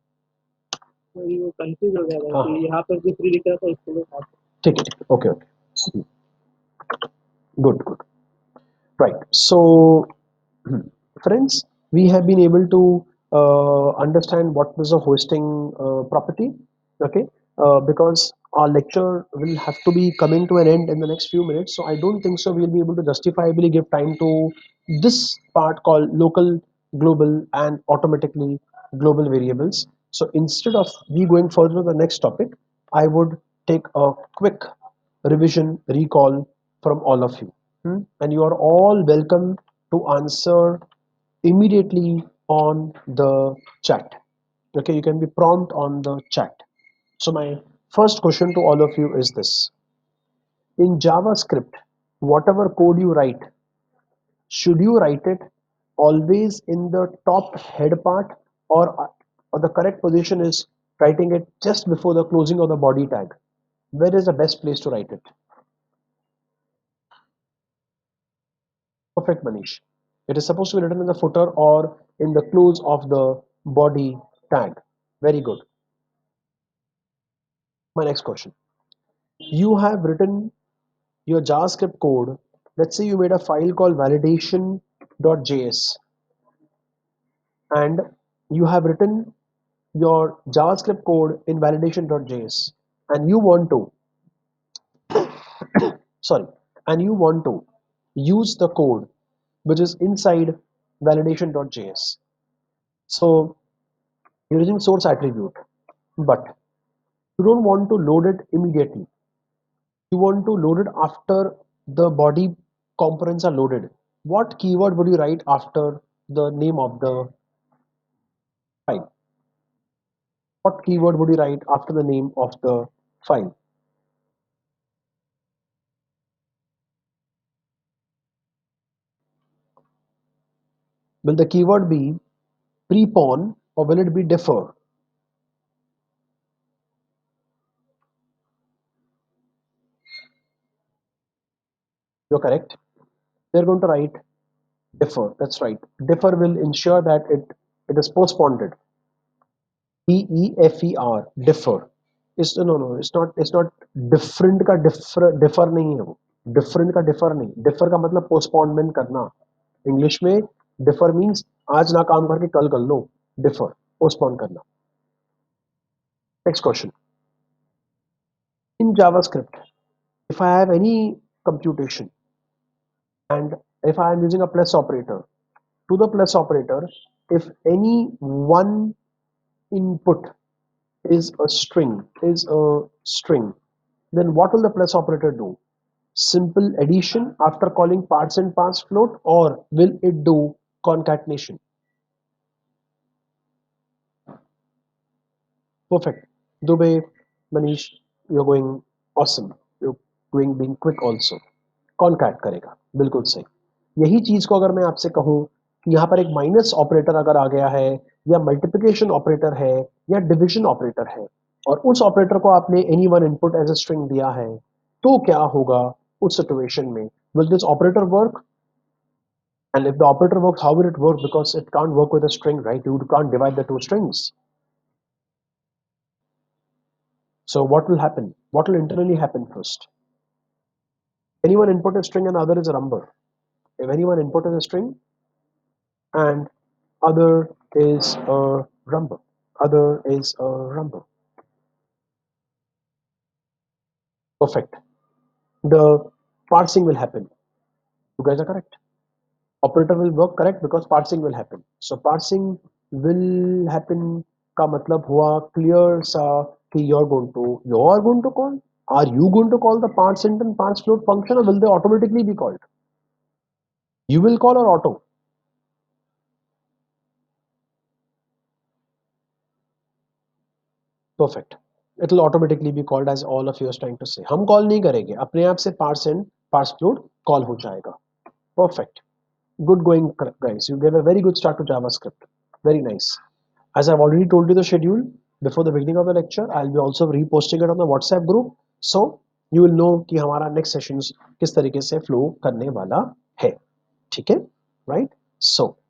तो ये वो कंफ्यूज हो गया था हाँ कि हाँ, यहाँ पर भी 3 दिख रहा था, इसके लिए था। ठीक है ठीक है, okay okay, good good. Right. So friends, we have been able to understand what is a hosting property. Okay, because our lecture will have to be coming to an end in the next few minutes, so I don't think so we'll be able to justifiably give time to this part called local, global, and automatically global variables. So instead of we going further to the next topic, I would take a quick revision recall from all of you. And you are all welcome to answer immediately on the chat. Okay, you can be prompt on the chat. So my first question to all of you is this: in JavaScript, whatever code you write, should you write it always in the top head part, or the correct position is writing it just before the closing of the body tag? Where is the best place to write it? Perfect, Manish. It is supposed to be written in the footer or in the close of the body tag. Very good. My next question. You have written your JavaScript code. Let's say you made a file called validation.js, and you have written your JavaScript code in validation.js, and you want to, sorry, and you want to use the code which is inside validation.js. So you're using source attribute, but you don't want to load it immediately. You want to load it after the body components are loaded. What keyword would you write after the name of the file? What keyword would you write after the name of the file? Will the keyword be prepon or will it be defer? You're correct. They're going to write defer. That's right. Defer will ensure that it is postponed. DEFER, defer. Is no no, it's not different का differ नहीं है वो. Different का differ नहीं. Differ का मतलब postponement करना. English में defer means आज ना काम करके कल कर लो. Defer, postpone करना. Next question. In JavaScript, if I have any computation and if I am using a plus operator, to the plus operator, if any one input is a string, then what will the plus operator do? Simple addition after calling parts and parse float, or will it do concatenation? Perfect. Dubey, Manish, you're going awesome. You're going being quick also. Concat करेगा, बिल्कुल सही. यही चीज को अगर मैं आपसे कहूँ कि यहाँ पर एक माइनस ऑपरेटर अगर आ गया है, या मल्टीप्लिकेशन ऑपरेटर है, या डिविजन ऑपरेटर है, और उस ऑपरेटर को आपने any one input as a string दिया है, तो क्या होगा उस सिचुएशन में? Will this operator work? And if the operator works, how will it work? Because it can't work with a string, right? You can't divide the two strings. So what will happen? What will internally happen first? Anyone input a string and other is a number. If anyone input is a string and other is a number, other is a number. Perfect. The parsing will happen. You guys are correct. Operator will work correct because parsing will happen. So parsing will happen का मतलब हुआ clear सा कि you're going to call. Are you going to call the parse int and parse float function, or will they automatically be called? You will call or auto? Perfect. It will automatically be called, as all of you are trying to say. हम call नहीं करेंगे, अपने आप से parse int parse float call हो जाएगा. Perfect. Good going, guys. You gave a very good start to JavaScript. Very nice. As I've already told you the schedule before the beginning of the lecture, I'll be also reposting it on the WhatsApp group. So you will know कि हमारा next sessions किस तरीके से flow करने वाला है. ठीक है? Right? So